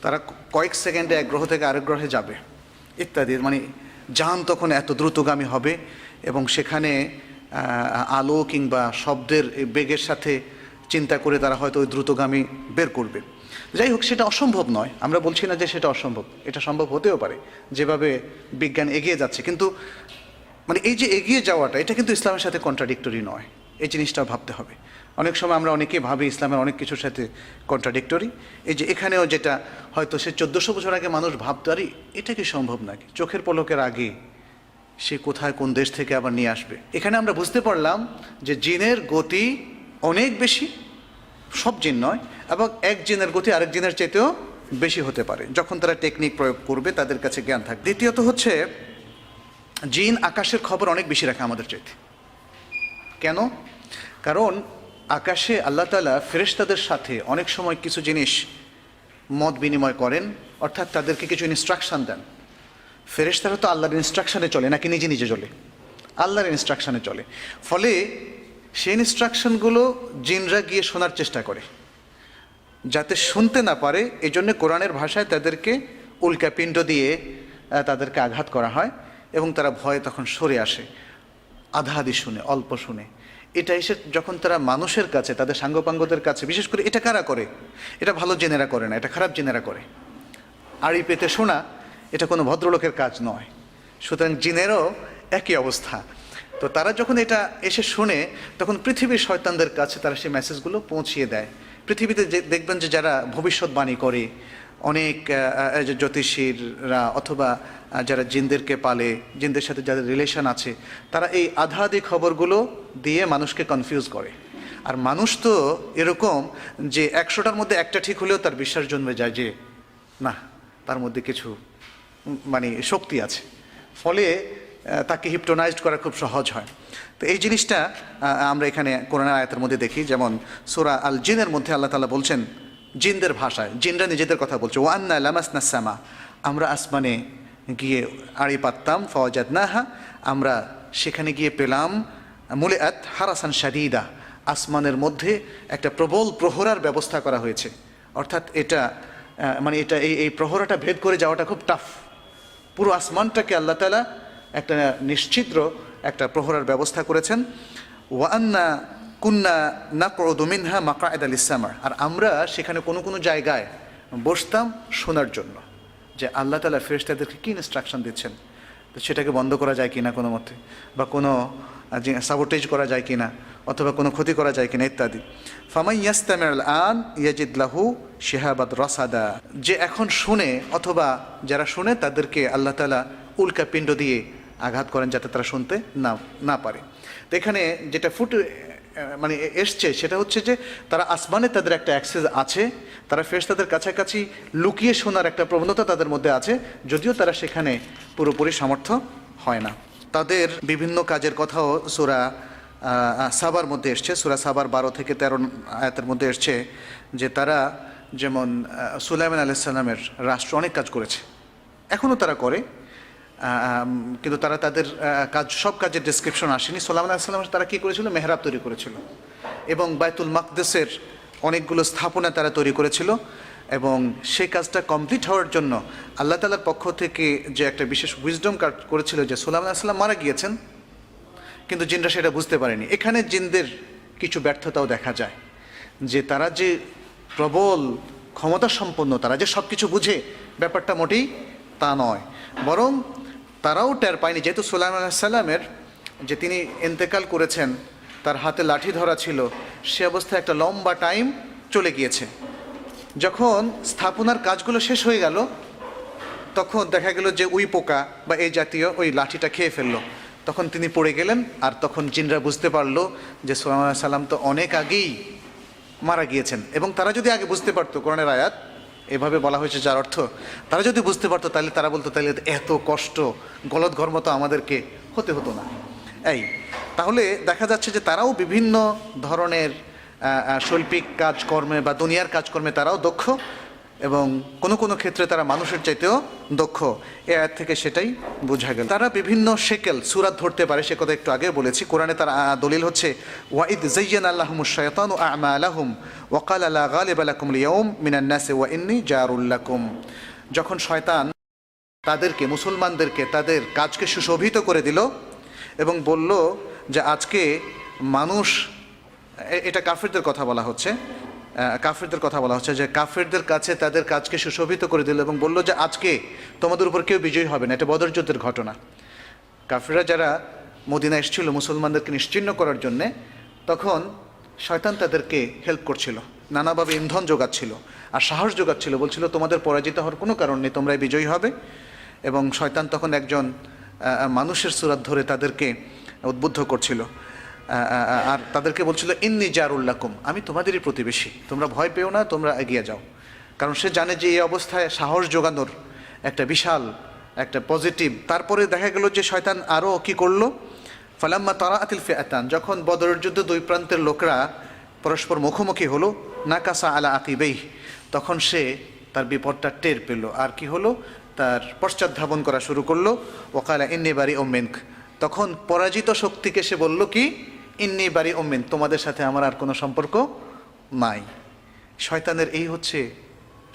A: তারা কয়েক সেকেন্ডে এক গ্রহ থেকে আরেক গ্রহে যাবে ইত্যাদি। মানে যান তখন এত দ্রুতগামী হবে এবং সেখানে আলো কিংবা শব্দের বেগের সাথে চিন্তা করে তারা হয়তো ওই দ্রুতগামী বের করবে। যাই হোক, সেটা অসম্ভব নয়, আমরা বলছি না যে সেটা অসম্ভব, এটা সম্ভব হতেও পারে যেভাবে বিজ্ঞান এগিয়ে যাচ্ছে। কিন্তু মানে এই যে এগিয়ে যাওয়াটা, এটা কিন্তু ইসলামের সাথে কন্ট্রাডিক্টরি নয়, এই জিনিসটা ভাবতে হবে। অনেক সময় আমরা অনেকেই ভাবি ইসলামের অনেক কিছুর সাথে কন্ট্রাডিক্টরি। এই যে এখানেও যেটা হয়তো সে 1400 বছর আগে মানুষ ভাবতো, আরে এটা কি সম্ভব নাকি, চোখের পলকের আগে সে কোথায় কোন দেশ থেকে আবার নিয়ে আসবে। এখানে আমরা বুঝতে পারলাম যে জিনের গতি অনেক বেশি, সব জিন নয়, এবং এক জিনের গতি আরেক জিনের চাইতেও বেশি হতে পারে যখন তারা টেকনিক প্রয়োগ করবে, তাদের কাছে জ্ঞান থাকবে। দ্বিতীয়ত হচ্ছে জিন আকাশের খবর অনেক বেশি রাখে আমাদের চাইতে। কেন? কারণ আকাশে আল্লাহ তাআলা ফেরেশতাদের সাথে অনেক সময় কিছু জিনিস মত বিনিময় করেন, অর্থাৎ তাদেরকে কিছু ইনস্ট্রাকশন দেন। ফেরেশতারা তো আল্লাহর ইনস্ট্রাকশনে চলে নাকি নিজে নিজে চলে? আল্লাহর ইনস্ট্রাকশনে চলে। ফলে সেই ইনস্ট্রাকশনগুলো জিনরা গিয়ে শোনার চেষ্টা করে, যাতে শুনতে না পারে। এই জন্য কোরআনের ভাষায় তাদেরকে উল্কাপিণ্ড দিয়ে তাদেরকে আঘাত করা হয় এবং তারা ভয়ে তখন সরে আসে, আধা আধি শুনে, অল্প শুনে। এটা এসে যখন তারা মানুষের কাছে, তাদের সাঙ্গপাঙ্গদের কাছে, বিশেষ করে এটা কারা করে? এটা ভালো জেনেরা করে না, এটা খারাপ জেনেরা করে। আড়ি পেতে শোনা এটা কোনো ভদ্রলোকের কাজ নয়। সুতরাং জিনেরও একই অবস্থা। তো তারা যখন এটা এসে শুনে, তখন পৃথিবীর শয়তানদের কাছে তারা সেই মেসেজগুলো পৌঁছিয়ে দেয়। পৃথিবীতে দেখবেন যে যারা ভবিষ্যৎবাণী করে, অনেক জ্যোতিষীরা অথবা যারা জিনদেরকে পালে, জিনদের সাথে যাদের রিলেশন আছে, তারা এই আধা আধি খবরগুলো দিয়ে মানুষকে কনফিউজ করে। আর মানুষ তো এরকম যে 100টার মধ্যে একটা ঠিক হলেও তার বিশ্বাস জন্মে যায় যে না, তার মধ্যে কিছু মানে শক্তি আছে। ফলে তাকে হিপটোনাইজড করা খুব সহজ হয়। তো এই জিনিসটা আমরা এখানে কোরআনের আয়াতের মধ্যে দেখি। যেমন সূরা আল জিনের মধ্যে আল্লাহ তাআলা বলছেন জিনদের ভাষায়, জিনরা নিজেদের কথা বলছে, ওয়ান্না লামাসনা সামা, আমরা আসমানে গিয়ে আড়ি পাততাম, ফাওয়াজাদনাহা, আমরা সেখানে গিয়ে পেলাম মুলিআত হারাসান শাদীদা, আসমানের মধ্যে একটা প্রবল প্রহরার ব্যবস্থা করা হয়েছে। অর্থাৎ এটা মানে এটা এই প্রহরাটা ভেদ করে যাওয়াটা খুব টাফ। পুরো আসমানটাকে আল্লাহ তাআলা একটা নিশ্চিদ্র একটা প্রহরার ব্যবস্থা করেছেন। ওয়ান্না কুন্না নাকউদু মিনহা মাকআদা লিস-সামা, আর আমরা সেখানে কোনো কোনো জায়গায় বসতাম শোনার জন্য যে আল্লাহ তাআলা ফেরেশতাদেরকে কী ইনস্ট্রাকশন দিচ্ছেন, তো সেটাকে বন্ধ করা যায় কিনা কোনো মতে, বা কোনো সাবোটেজ করা যায় কিনা, অথবা কোনো ক্ষতি করা যায় কিনা ইত্যাদি। ফামাই ইয়াস্তামিউল আন ইয়াজিদ লাহু শিহাবাদ রাসাদা, যে এখন শুনে অথবা যারা শুনে তাদেরকে আল্লাহ তাআলা উল্কাপিণ্ড দিয়ে আঘাত করেন যাতে তারা শুনতে না পারে। তো এখানে যেটা মানে এসছে সেটা হচ্ছে যে তারা আসমানে তাদের একটা অ্যাক্সেস আছে, তারা ফেরেশতাদের কাছাকাছি লুকিয়ে শোনার একটা প্রবণতা তাদের মধ্যে আছে, যদিও তারা সেখানে পুরোপুরি সামর্থ্য হয় না। তাদের বিভিন্ন কাজের কথাও সূরা সাবার মধ্যে এসছে। সূরা সাবার 12 থেকে 13 আয়াতের মধ্যে এসছে যে তারা যেমন সুলাইমান আলাইহিস সালামের রাষ্ট্র অনেক কাজ করেছে, এখনও তারা করে, কিন্তু তারা তাদের কাজ, সব কাজের ডেসক্রিপশন আসেনি। সুলাইমান আলাইহিস সালাম তারা কী করেছিল? মেহরাব তৈরি করেছিল এবং বাইতুল মাকদেসের অনেকগুলো স্থাপনা তারা তৈরি করেছিল। এবং সেই কাজটা কমপ্লিট হওয়ার জন্য আল্লাহ তাআলার পক্ষ থেকে যে একটা বিশেষ উইজডম কাজ করেছিল যে সুলাইমান আলাইহিস সালাম মারা গিয়েছেন, কিন্তু জিনরা সেটা বুঝতে পারেনি। এখানে জিনদের কিছু ব্যর্থতাও দেখা যায়, যে তারা যে প্রবল ক্ষমতা সম্পন্ন, তারা যে সব কিছু বুঝে, ব্যাপারটা মোটেই তা নয়। বরং তারাও টের পায়নি, যেহেতু সুলাইমান আলাইহিস সালামের যে তিনি ইন্তেকাল করেছেন, তার হাতে লাঠি ধরা ছিল, সে অবস্থায় একটা লম্বা টাইম চলে গিয়েছে। যখন স্থাপনার কাজগুলো শেষ হয়ে গেল, তখন দেখা গেল যে উই পোকা বা এই জাতীয় ওই লাঠিটা খেয়ে ফেললো। তখন তিনি পড়ে গেলেন, আর তখন জিনরা বুঝতে পারলো যে সুলাইমান আলাইহিস সালাম তো অনেক আগেই মারা গিয়েছেন। এবং তারা যদি আগে বুঝতে পারতো, কোরআনের আয়াত এভাবে বলা হয়েছে যার অর্থ, তারা যদি বুঝতে পারতো তাহলে তারা বলতো তাহলে এত কষ্ট গলদঘর্ম তো আমাদেরকে হতে হতো না। তাহলে দেখা যাচ্ছে যে তারাও বিভিন্ন ধরনের শৈল্পিক কাজকর্মে বা দুনিয়ার কাজকর্মে তারাও দক্ষ, এবং কোনো কোনো ক্ষেত্রে তারা মানুষের চাইতেও দক্ষ। এ আয়াত থেকে সেটাই বোঝা গেল। তারা বিভিন্ন শেকেল সূরাত ধরতে পারে, সে কথা একটু আগে বলেছি। কোরআনে তার দলিল হচ্ছে ওয়াইদ যায়্যানা লাহুমুশ শায়তানু আ'মালাহুম ওয়া ক্বালা লা গালিবা লাকুমুল ইয়াওম মিনান নাসি ওয়া ইন্নী জারুল লাকুম। যখন শয়তান তাদেরকে, মুসলমানদেরকে, তাদের কাজকে সুশোভিত করে দিল এবং বলল যে আজকে মানুষ, এটা কাফিরদের কথা বলা হচ্ছে, যে কাফিরদের কাছে তাদের কাজকে সুশোভিত করে দিল এবং বলল যে আজকে তোমাদের উপর কেউ বিজয়ী হবে না। এটা বদর যুদ্ধের ঘটনা। কাফিররা যারা মদিনা এসেছিল মুসলমানদেরকে নিশ্চিহ্ন করার জন্যে, তখন শয়তান তাদেরকে হেল্প করছিল, নানাভাবে ইন্ধন যোগাচ্ছিল আর সাহস যোগাচ্ছিল, বলছিল তোমাদের পরাজিত হওয়ার কোনো কারণ নেই, তোমরাই বিজয়ী হবে। এবং শয়তান তখন একজন মানুষের সূরত ধরে তাদেরকে উদ্বুদ্ধ করছিল আর তাদেরকে বলছিল ইন্নী জারুল লাকুম, আমি তোমাদেরই প্রতিবেশী, তোমরা ভয় পেও না, তোমরা এগিয়ে যাও। কারণ সে জানে যে এই অবস্থায় সাহস যোগানোর একটা বিশাল একটা পজিটিভ। তারপরে দেখা গেল যে শয়তান আরও কি করলো, ফালাম্মা তারাআতিল ফিআতান, যখন বদরের যুদ্ধে দুই প্রান্তের লোকরা পরস্পর মুখোমুখি হলো, নাকাসা আলা আকিবাইহ, তখন সে তার বিপদটা টের পেল আর কি হলো, তার পশ্চাৎধাবন করা শুরু করলো। ওয়াকালা ইন্নী বারিউম মিনক, তখন পরাজিত শক্তিকে সে বলল কি, ইন্নী বারিউম মিনক, তোমাদের সাথে আমার আর কোনো সম্পর্ক নাই। শয়তানের এই হচ্ছে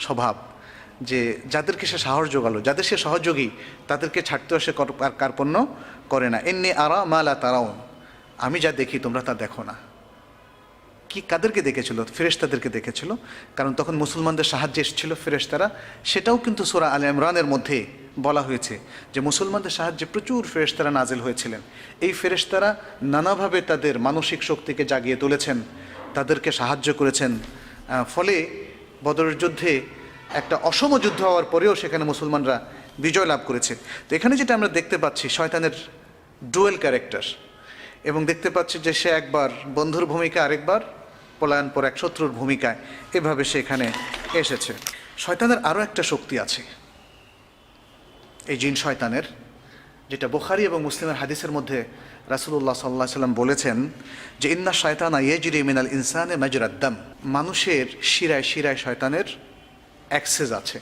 A: স্বভাব, যে যাদেরকে সে সাহস যোগালো, যাদের সে সহযোগী, তাদেরকে ছাড়তেও সে কার্পণ্য করে না। ইন্নী আরা মা লা তারাউন, আমি যা দেখি তোমরা তা দেখো না। কি কাদেরকে দেখেছিল? ফেরেশতাদেরকে দেখেছিল, কারণ তখন মুসলমানদের সাহায্যে এসেছিল ফেরেশতারা। সেটাও কিন্তু সূরা আলে ইমরানের মধ্যে বলা হয়েছে যে মুসলমানদের সাহায্যে প্রচুর ফেরেশতারা নাজিল হয়েছিলেন। এই ফেরেশতারা নানাভাবে তাদের মানসিক শক্তিকে জাগিয়ে তুলেছেন, তাদেরকে সাহায্য করেছেন। ফলে বদরের যুদ্ধে একটা অসম যুদ্ধ হওয়ার পরেও সেখানে মুসলমানরা বিজয় লাভ করেছে। তো এখানে যেটা আমরা দেখতে পাচ্ছি শয়তানের ডুয়েল ক্যারেক্টার, এবং দেখতে পাচ্ছি যে সে একবার বন্ধুর ভূমিকা, আরেকবার পলায়ন পর এক শত্রুর ভূমিকায়, এভাবে সে এখানে এসেছে। শয়তানের আরও একটা শক্তি আছে, এই জিন শয়তানের, যেটা বুখারী এবং মুসলিমের হাদিসের মধ্যে রাসূলুল্লাহ সাল্লাল্লাহু আলাইহি ওয়াসাল্লাম বলেছেন যে ইন্না শায়তানা ইয়াজরি মিনাল ইনসানি মাজরাদ দাম, মানুষের শিরায় শিরায় শয়তানের অ্যাক্সেস আছে।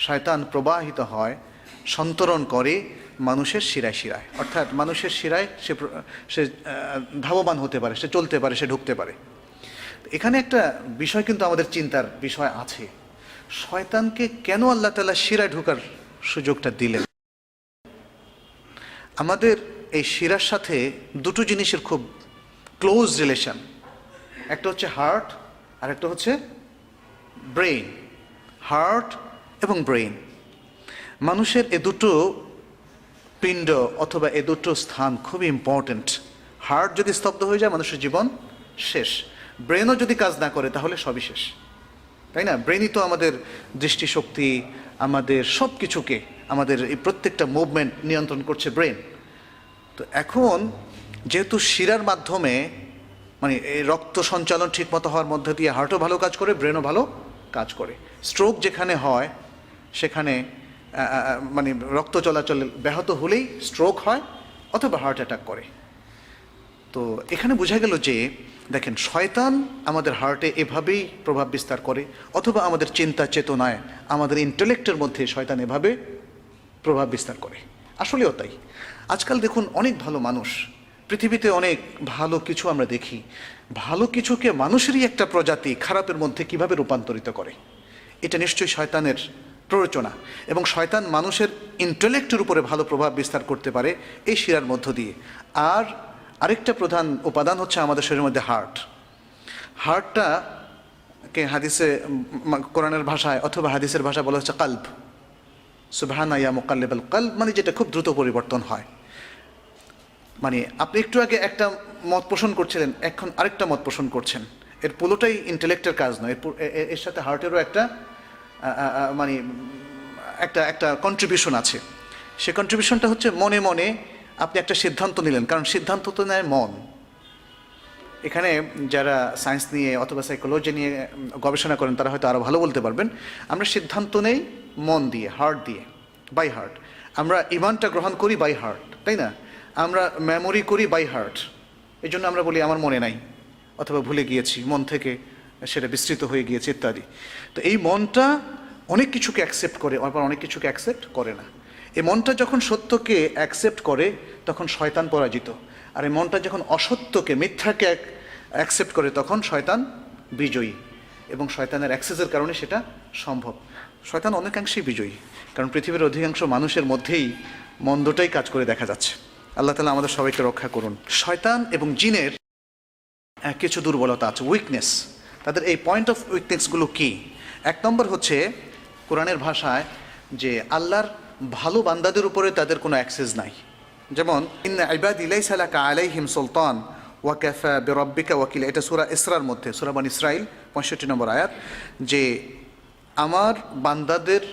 A: শয়তান প্রবাহিত হয়, সন্তরণ করে মানুষের শিরায় শিরায়, অর্থাৎ মানুষের শিরায় সে ধাবমান হতে পারে, সে চলতে পারে, সে ঢুকতে পারে। এখানে একটা বিষয় কিন্তু আমাদের চিন্তার বিষয় আছে, শয়তানকে কেন আল্লাহ তাআলা শিরায় ঢোকার সুযোগটা দিলেন? আমাদের এই শিরার সাথে দুটো জিনিসের খুব ক্লোজ রিলেশন, একটা হচ্ছে হার্ট আর একটা হচ্ছে ব্রেইন। হার্ট এবং ব্রেইন, মানুষের এ দুটো পিণ্ড অথবা এ দুটো স্থান খুবই ইম্পর্ট্যান্ট। হার্ট যদি স্তব্ধ হয়ে যায় মানুষের জীবন শেষ, ব্রেনও যদি কাজ না করে তাহলে সবই শেষ, তাই না? ব্রেনই তো আমাদের দৃষ্টিশক্তি, আমাদের সব কিছুকে, আমাদের এই প্রত্যেকটা মুভমেন্ট নিয়ন্ত্রণ করছে ব্রেন। তো এখন যেহেতু শিরার মাধ্যমে মানে এই রক্ত সঞ্চালন ঠিকমতো হওয়ার মধ্যে দিয়ে হার্টও ভালো কাজ করে, ব্রেনও ভালো কাজ করে। স্ট্রোক যেখানে হয় সেখানে মানে রক্ত চলাচল ব্যাহত হলেই স্ট্রোক হয় অথবা হার্ট অ্যাটাক করে। তো এখানে বোঝা গেল যে দেখেন, শয়তান আমাদের হার্টে এভাবেই প্রভাব বিস্তার করে, অথবা আমাদের চিন্তা চেতনায়, আমাদের ইন্টেলেক্টের মধ্যে শয়তান এভাবে প্রভাব বিস্তার করে। আসলেও তাই। আজকাল দেখুন অনেক ভালো মানুষ, পৃথিবীতে অনেক ভালো কিছু আমরা দেখি, ভালো কিছুকে মানুষেরই একটা প্রজাতি খারাপের মধ্যে কিভাবে রূপান্তরিত করে, এটা নিশ্চয়ই শয়তানের প্ররোচনা। এবং শয়তান মানুষের ইন্টেলেক্টের উপরে ভালো প্রভাব বিস্তার করতে পারে এই শিরার মধ্য দিয়ে। আর আরেকটা প্রধান উপাদান হচ্ছে আমাদের শরীরের মধ্যে হার্ট। হার্টটাকে হাদিসে, কোরআনের ভাষায় অথবা হাদিসের ভাষায় বলা হচ্ছে কালব। সুবহানা ইয়া মুকাল্লিবাল কালব, মানে যেটা খুব দ্রুত পরিবর্তন হয়। মানে আপনি একটু আগে একটা মত পোষণ করছিলেন, এখন আরেকটা মত পোষণ করছেন। এর পুরোটাই ইন্টেলেক্টের কাজ নয়, এর সাথে হার্টেরও একটা মানে একটা কন্ট্রিবিউশন আছে। সে কন্ট্রিবিউশনটা হচ্ছে মনে মনে আপনি একটা সিদ্ধান্ত নিলেন, কারণ সিদ্ধান্ত তো নেয় মন। এখানে যারা সায়েন্স নিয়ে অথবা সাইকোলজি নিয়ে গবেষণা করেন তারা হয়তো আরও ভালো বলতে পারবেন। আমরা সিদ্ধান্ত নেই মন দিয়ে, হার্ট দিয়ে, বাই হার্ট। আমরা ইমানটা গ্রহণ করি বাই হার্ট, তাই না? আমরা মেমোরি করি বাই হার্ট। এই জন্য আমরা বলি আমার মনে নাই, অথবা ভুলে গিয়েছি, মন থেকে সেটা বিস্তৃত হয়ে গিয়েছে ইত্যাদি। তো এই মনটা অনেক কিছুকে অ্যাকসেপ্ট করে, আবার অনেক কিছুকে অ্যাকসেপ্ট করে না। এই মনটা যখন সত্যকে অ্যাকসেপ্ট করে তখন শয়তান পরাজিত, আর এই মনটা যখন অসত্যকে, মিথ্যাকে অ্যাকসেপ্ট করে তখন শয়তান বিজয়ী। এবং শয়তানের অ্যাক্সেসের কারণে সেটা সম্ভব। শয়তান অনেকাংশেই বিজয়ী, কারণ পৃথিবীর অধিকাংশ মানুষের মধ্যেই মন্দটাই কাজ করে দেখা যাচ্ছে। আল্লাহ তাআলা আমাদের সবাইকে রক্ষা করুন। শয়তান এবং জিনের কিছু দুর্বলতা আছে, উইকনেস। তাদের এই পয়েন্ট অফ উইকনেসগুলো কি? এক নম্বর হচ্ছে কোরআনের ভাষায় যে আল্লাহর ভালো বান্দাদের উপরে তাদের কোনো অ্যাক্সেস নাই। যেমন ইন্না ইবাদি লাইসা লাকা আলাইহিম সুলতান ওয়া কাফা বিরাব্বিকা ওয়াকিলা, এটা সূরা ইসরার মধ্যে, সূরা বনী ইসরাইল 65 নম্বর আয়াত, যে আমার বান্দাদের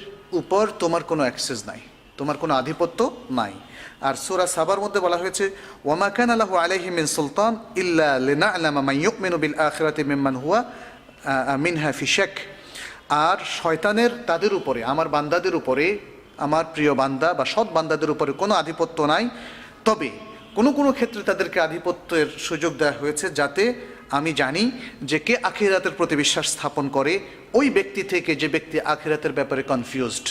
A: উপর তোমার কোনো অ্যাক্সেস নাই, তোমার কোনো আধিপত্য নাই। আর সূরা সাবার মধ্যে বলা হয়েছে ওয়ামা কানা লাহু আলাইহিম মিন সুলতান ইল্লা লিনা'লামা মান ইউমিনু বিল আখিরাতি মিম্মান হুয়া মিনহা ফি শাক। আর শয়তানের তাদের উপরে, আমার বান্দাদের উপরে, আমার প্রিয় বান্দা বা সৎ বান্দাদের উপরে কোনো আধিপত্য নাই, তবে কোনো কোনো ক্ষেত্রে তাদেরকে আধিপত্যের সুযোগ দেওয়া হয়েছে যাতে আমি জানি যে কে আখিরাতের প্রতি বিশ্বাস স্থাপন করে ওই ব্যক্তি থেকে যে ব্যক্তি আখিরাতের ব্যাপারে কনফিউজড।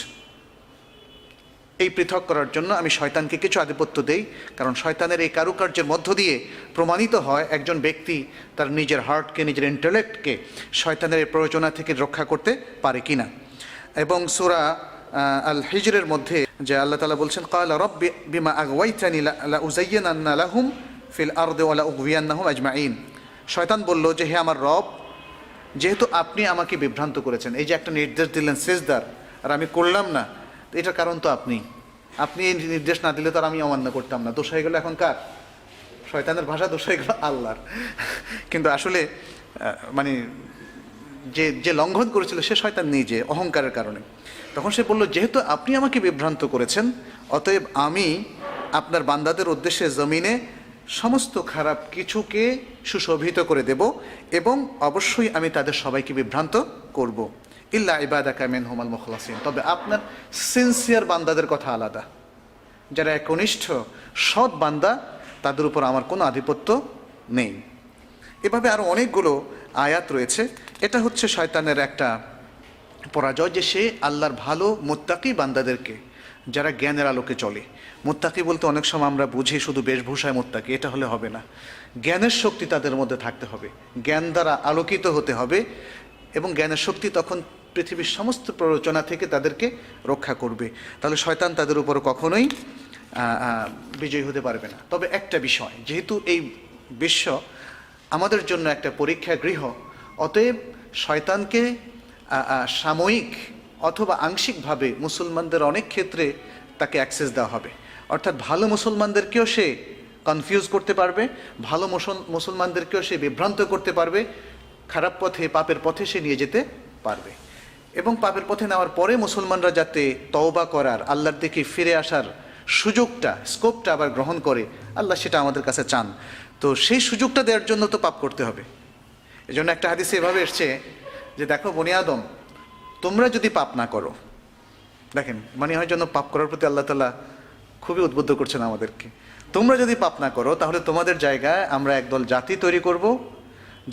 A: এই পৃথক করার জন্য আমি শয়তানকে কিছু আধিপত্য দেই, কারণ শয়তানের এই কারুকার্যের মধ্য দিয়ে প্রমাণিত হয় একজন ব্যক্তি তার নিজের হার্টকে, নিজের ইন্টেলেক্টকে শয়তানের এই প্ররোচনা থেকে রক্ষা করতে পারে কিনা। এবং সূরা আল হিজরের মধ্যে যে আল্লাহ তাআলা বলছেন ক্বালা রাব্বি বিমা আগওয়াইতানি লা উযায়্যিনান্না লাহুম ফিল আরদি ওয়া লা উগওয়িয়ান্নাহুম আজমাইন। শয়তান বলল যে হে আমার রব, যেহেতু আপনি আমাকে বিভ্রান্ত করেছেন, এই যে একটা নির্দেশ দিলেন সেজদার আর আমি করলাম না, এটার কারণ তো আপনি এই নির্দেশ না দিলে তো আর আমি অমান্য করতাম না। দোষ হয়ে গেল এখন কার? শয়তানের ভাষা দোষ হয়ে গেল আল্লাহর। কিন্তু আসলে মানে যে লঙ্ঘন করেছিল সে শয়তান নিজে, অহংকারের কারণে। তখন সে বলল যেহেতু আপনি আমাকে বিভ্রান্ত করেছেন, অতএব আমি আপনার বান্দাদের উদ্দেশ্যে জমিনে সমস্ত খারাপ কিছুকে সুশোভিত করে দেব এবং অবশ্যই আমি তাদের সবাইকে বিভ্রান্ত করব। ইল্লা ইবাদাকা মিনহুমুল মুখলাসিন, তবে আপনার সিনসিয়ার বান্দাদের কথা আলাদা, যারা একনিষ্ঠ সৎ বান্দা, তাদের উপর আমার কোনো আধিপত্য নেই। এভাবে আরও অনেকগুলো আয়াত রয়েছে। এটা হচ্ছে শয়তানের একটা পরাজয়, যে সে আল্লাহর ভালো মুত্তাকি বান্দাদেরকে, যারা জ্ঞানের আলোকে চলে। মুত্তাকি বলতে অনেক সময় আমরা বুঝি শুধু বেশভূষায় মুত্তাকি, এটা হলে হবে না। জ্ঞানের শক্তি তাদের মধ্যে থাকতে হবে, জ্ঞান দ্বারা আলোকিত হতে হবে, এবং জ্ঞানের শক্তি তখন পৃথিবীর সমস্ত প্ররোচনা থেকে তাদেরকে রক্ষা করবে। তাহলে শয়তান তাদের উপর কখনোই বিজয়ী হতে পারবে না। তবে একটা বিষয়, যেহেতু এই বিশ্ব আমাদের জন্য একটা পরীক্ষা গৃহ, অতএব শয়তানকে সাময়িক অথবা আংশিকভাবে মুসলমানদের অনেক ক্ষেত্রে তাকে অ্যাক্সেস দেওয়া হবে। অর্থাৎ ভালো মুসলমানদেরকেও সে কনফিউজ করতে পারবে, ভালো মুসলমানদেরকেও সে বিভ্রান্ত করতে পারবে, খারাপ পথে, পাপের পথে সে নিয়ে যেতে পারবে। এবং পাপের পথে নেওয়ার পরে মুসলমানরা যাতে তওবা করার, আল্লাহর দিকে ফিরে আসার সুযোগটা, স্কোপটা আবার গ্রহণ করে, আল্লাহ সেটা আমাদের কাছে চান। তো সেই সুযোগটা দেওয়ার জন্য তো পাপ করতে হবে। এই জন্য একটা হাদিসে এভাবে এসছে যে দেখো বনি আদম, তোমরা যদি পাপ না করো, দেখেন মানে হয় জন্য পাপ করার প্রতি আল্লাহ তাআলা খুবই উদ্বুদ্ধ করছেন আমাদেরকে। তোমরা যদি পাপ না করো তাহলে তোমাদের জায়গায় আমরা একদল জাতি তৈরি করব,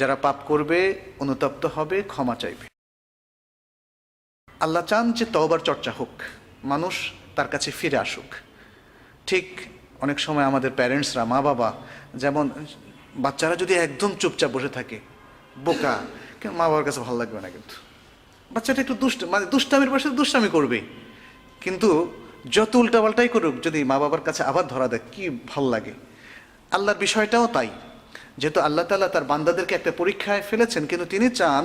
A: যারা পাপ করবে, অনুতপ্ত হবে, ক্ষমা চাইবে। আল্লাহ চান যে তওবার চর্চা হোক, মানুষ তার কাছে ফিরে আসুক। ঠিক অনেক সময় আমাদের প্যারেন্টসরা, মা বাবা, যেমন বাচ্চারা যদি একদম চুপচাপ বসে থাকে, বোকা, কিন্তু মা বাবার কাছে ভালো লাগবে না। কিন্তু বাচ্চাটা একটু দুষ্টামির পাশে দুষ্টামি করবে, কিন্তু যত উল্টাপাল্টাই করুক, যদি মা বাবার কাছে আবার ধরা দেয় কি ভাল লাগে। আল্লাহর বিষয়টাও তাই, যেহেতু আল্লাহ তাআলা তার বান্দাদেরকে একটা পরীক্ষায় ফেলেছেন, কিন্তু তিনি চান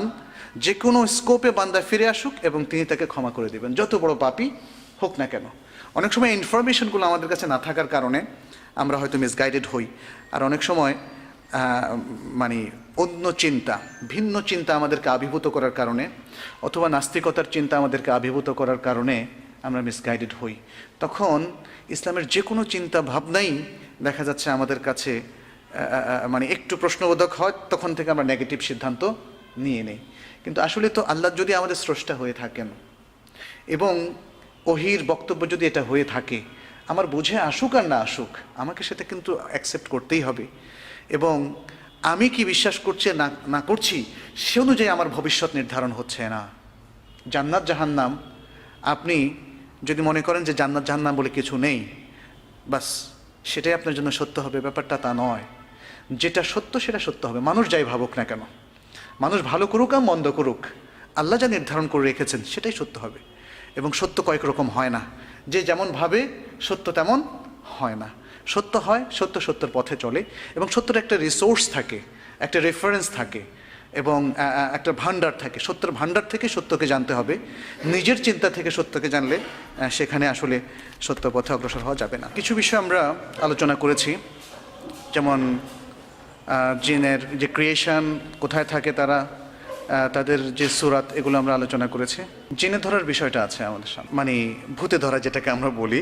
A: যে কোনো স্কোপে বান্দা ফিরে আসুক এবং তিনি তাকে ক্ষমা করে দেবেন, যত বড় পাপী হোক না কেন। অনেক সময় ইনফরমেশনগুলো আমাদের কাছে না থাকার কারণে আমরা হয়তো মিসগাইডেড হই, আর অনেক সময় মানে অন্য চিন্তা, ভিন্ন চিন্তা আমাদেরকে আবির্ভূত করার কারণে, অথবা নাস্তিকতার চিন্তা আমাদেরকে আবির্ভূত করার কারণে আমরা মিসগাইডেড হই। তখন ইসলামের যে কোনো চিন্তা ভাবনাই দেখা যাচ্ছে আমাদের কাছে মানে একটু প্রশ্নবোধক হয়, তখন থেকে আমরা নেগেটিভ সিদ্ধান্ত নিয়ে নেই। কিন্তু আসলে তো আল্লাহ যদি আমাদের স্রষ্টা হয়ে থাকেন এবং ওহির বক্তব্য যদি এটা হয়ে থাকে, আমার বুঝে আসুক আর না আসুক, আমাকে সেটা কিন্তু অ্যাকসেপ্ট করতেই হবে। এবং আমি কি বিশ্বাস করছি না করছি সে অনুযায়ী আমার ভবিষ্যৎ নির্ধারণ হচ্ছে না। জান্নাত জাহান্নাম আপনি যদি মনে করেন যে জান্নাত জাহান্নাম বলে কিছু নেই, বাস সেটাই আপনার জন্য সত্য হবে, ব্যাপারটা তা নয়। যেটা সত্য সেটা সত্য হবে, মানুষ যাই ভাবুক না কেন, মানুষ ভালো করুক আর মন্দ করুক, আল্লাহ যা নির্ধারণ করে রেখেছেন সেটাই সত্য হবে। এবং সত্য কয়েক রকম হয় না, যে যেমন ভাবে সত্য তেমন হয় না। সত্য হয়, সত্য সত্যের পথে চলে, এবং সত্যের একটা রিসোর্স থাকে, একটা রেফারেন্স থাকে, এবং একটা ভান্ডার থাকে। সত্যের ভান্ডার থেকে সত্যকে জানতে হবে। নিজের চিন্তা থেকে সত্যকে জানলে সেখানে আসলে সত্য পথে অগ্রসর হওয়া যাবে না। কিছু বিষয় আমরা আলোচনা করেছি, যেমন জিনের যে ক্রিয়েশন, কোথায় থাকে তারা, তাদের যে সুরাত, এগুলো আমরা আলোচনা করেছি। জিনে ধরার বিষয়টা আছে আমাদের সামনে, মানে ভূতে ধরা যেটাকে আমরা বলি।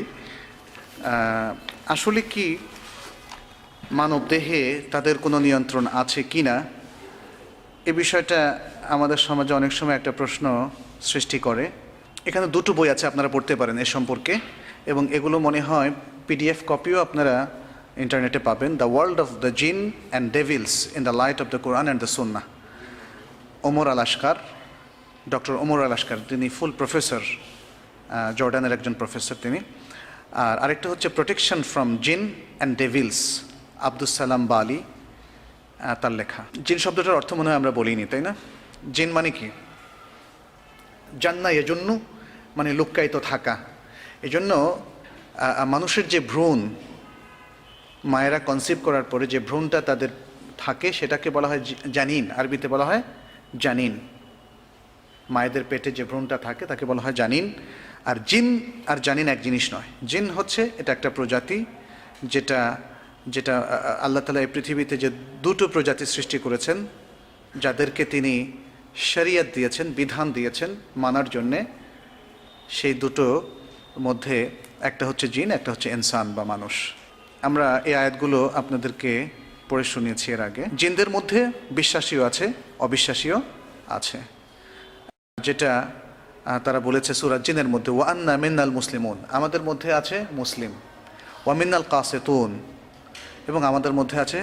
A: আসলে কি মানব দেহে তাদের কোনো নিয়ন্ত্রণ আছে কি না, এ বিষয়টা আমাদের সমাজে অনেক সময় একটা প্রশ্ন সৃষ্টি করে। এখানে দুটো বই আছে, আপনারা পড়তে পারেন এ সম্পর্কে, এবং এগুলো মনে হয় PDF কপিও আপনারা ইন্টারনেটে পাবেন। দ্য ওয়ার্ল্ড অফ দ্য জিন and Devil's in the light off the Quran and the Sunnah, Omar Al আশকার, doctor Omar আল আশকার, তিনি ফুল প্রফেসর, জর্ডানের একজন প্রফেসর তিনি। আর আরেকটা হচ্ছে প্রোটেকশন ফ্রম জিন অ্যান্ড ডেভিলস, আব্দুস সালাম বালি, তার লেখা। জিন শব্দটার অর্থ মনে হয় আমরা বলিনি, তাই না? জিন মানে কি? জান্না এজন্য মানে লুক্কায়িত থাকা। এজন্য মানুষের যে ভ্রূণ, মায়েরা কনসিভ করার পরে যে ভ্রূণটা তাদের থাকে সেটাকে বলা হয় জানিন, আরবিতে বলা হয় জানিন। মায়েদের পেটে যে ভ্রূণটা থাকে তাকে বলা হয় জানিন। আর জিন আর জানিন এক জিনিস নয়। জিন হচ্ছে এটা একটা প্রজাতি, যেটা যেটা আল্লাহ তাআলা এই পৃথিবীতে যে দুটো প্রজাতি সৃষ্টি করেছেন, যাদেরকে তিনি শরিয়ত দিয়েছেন, বিধান দিয়েছেন মানার জন্যে। সেই দুটো মধ্যে একটা হচ্ছে জিন, একটা হচ্ছে ইনসান বা মানুষ। আমরা এই আয়াতগুলো আপনাদেরকে পড়ে শুনিয়েছি এর আগে। জিনদের মধ্যে বিশ্বাসীও আছে, অবিশ্বাসীও আছে। যেটা তারা বলেছে সূরা জিনের মধ্যে, ওয়া আন্না মিন্নাল মুসলিমুন, আমাদের মধ্যে আছে মুসলিম, ওয়া মিন্নাল কাসিতুন, এবং আমাদের মধ্যে আছে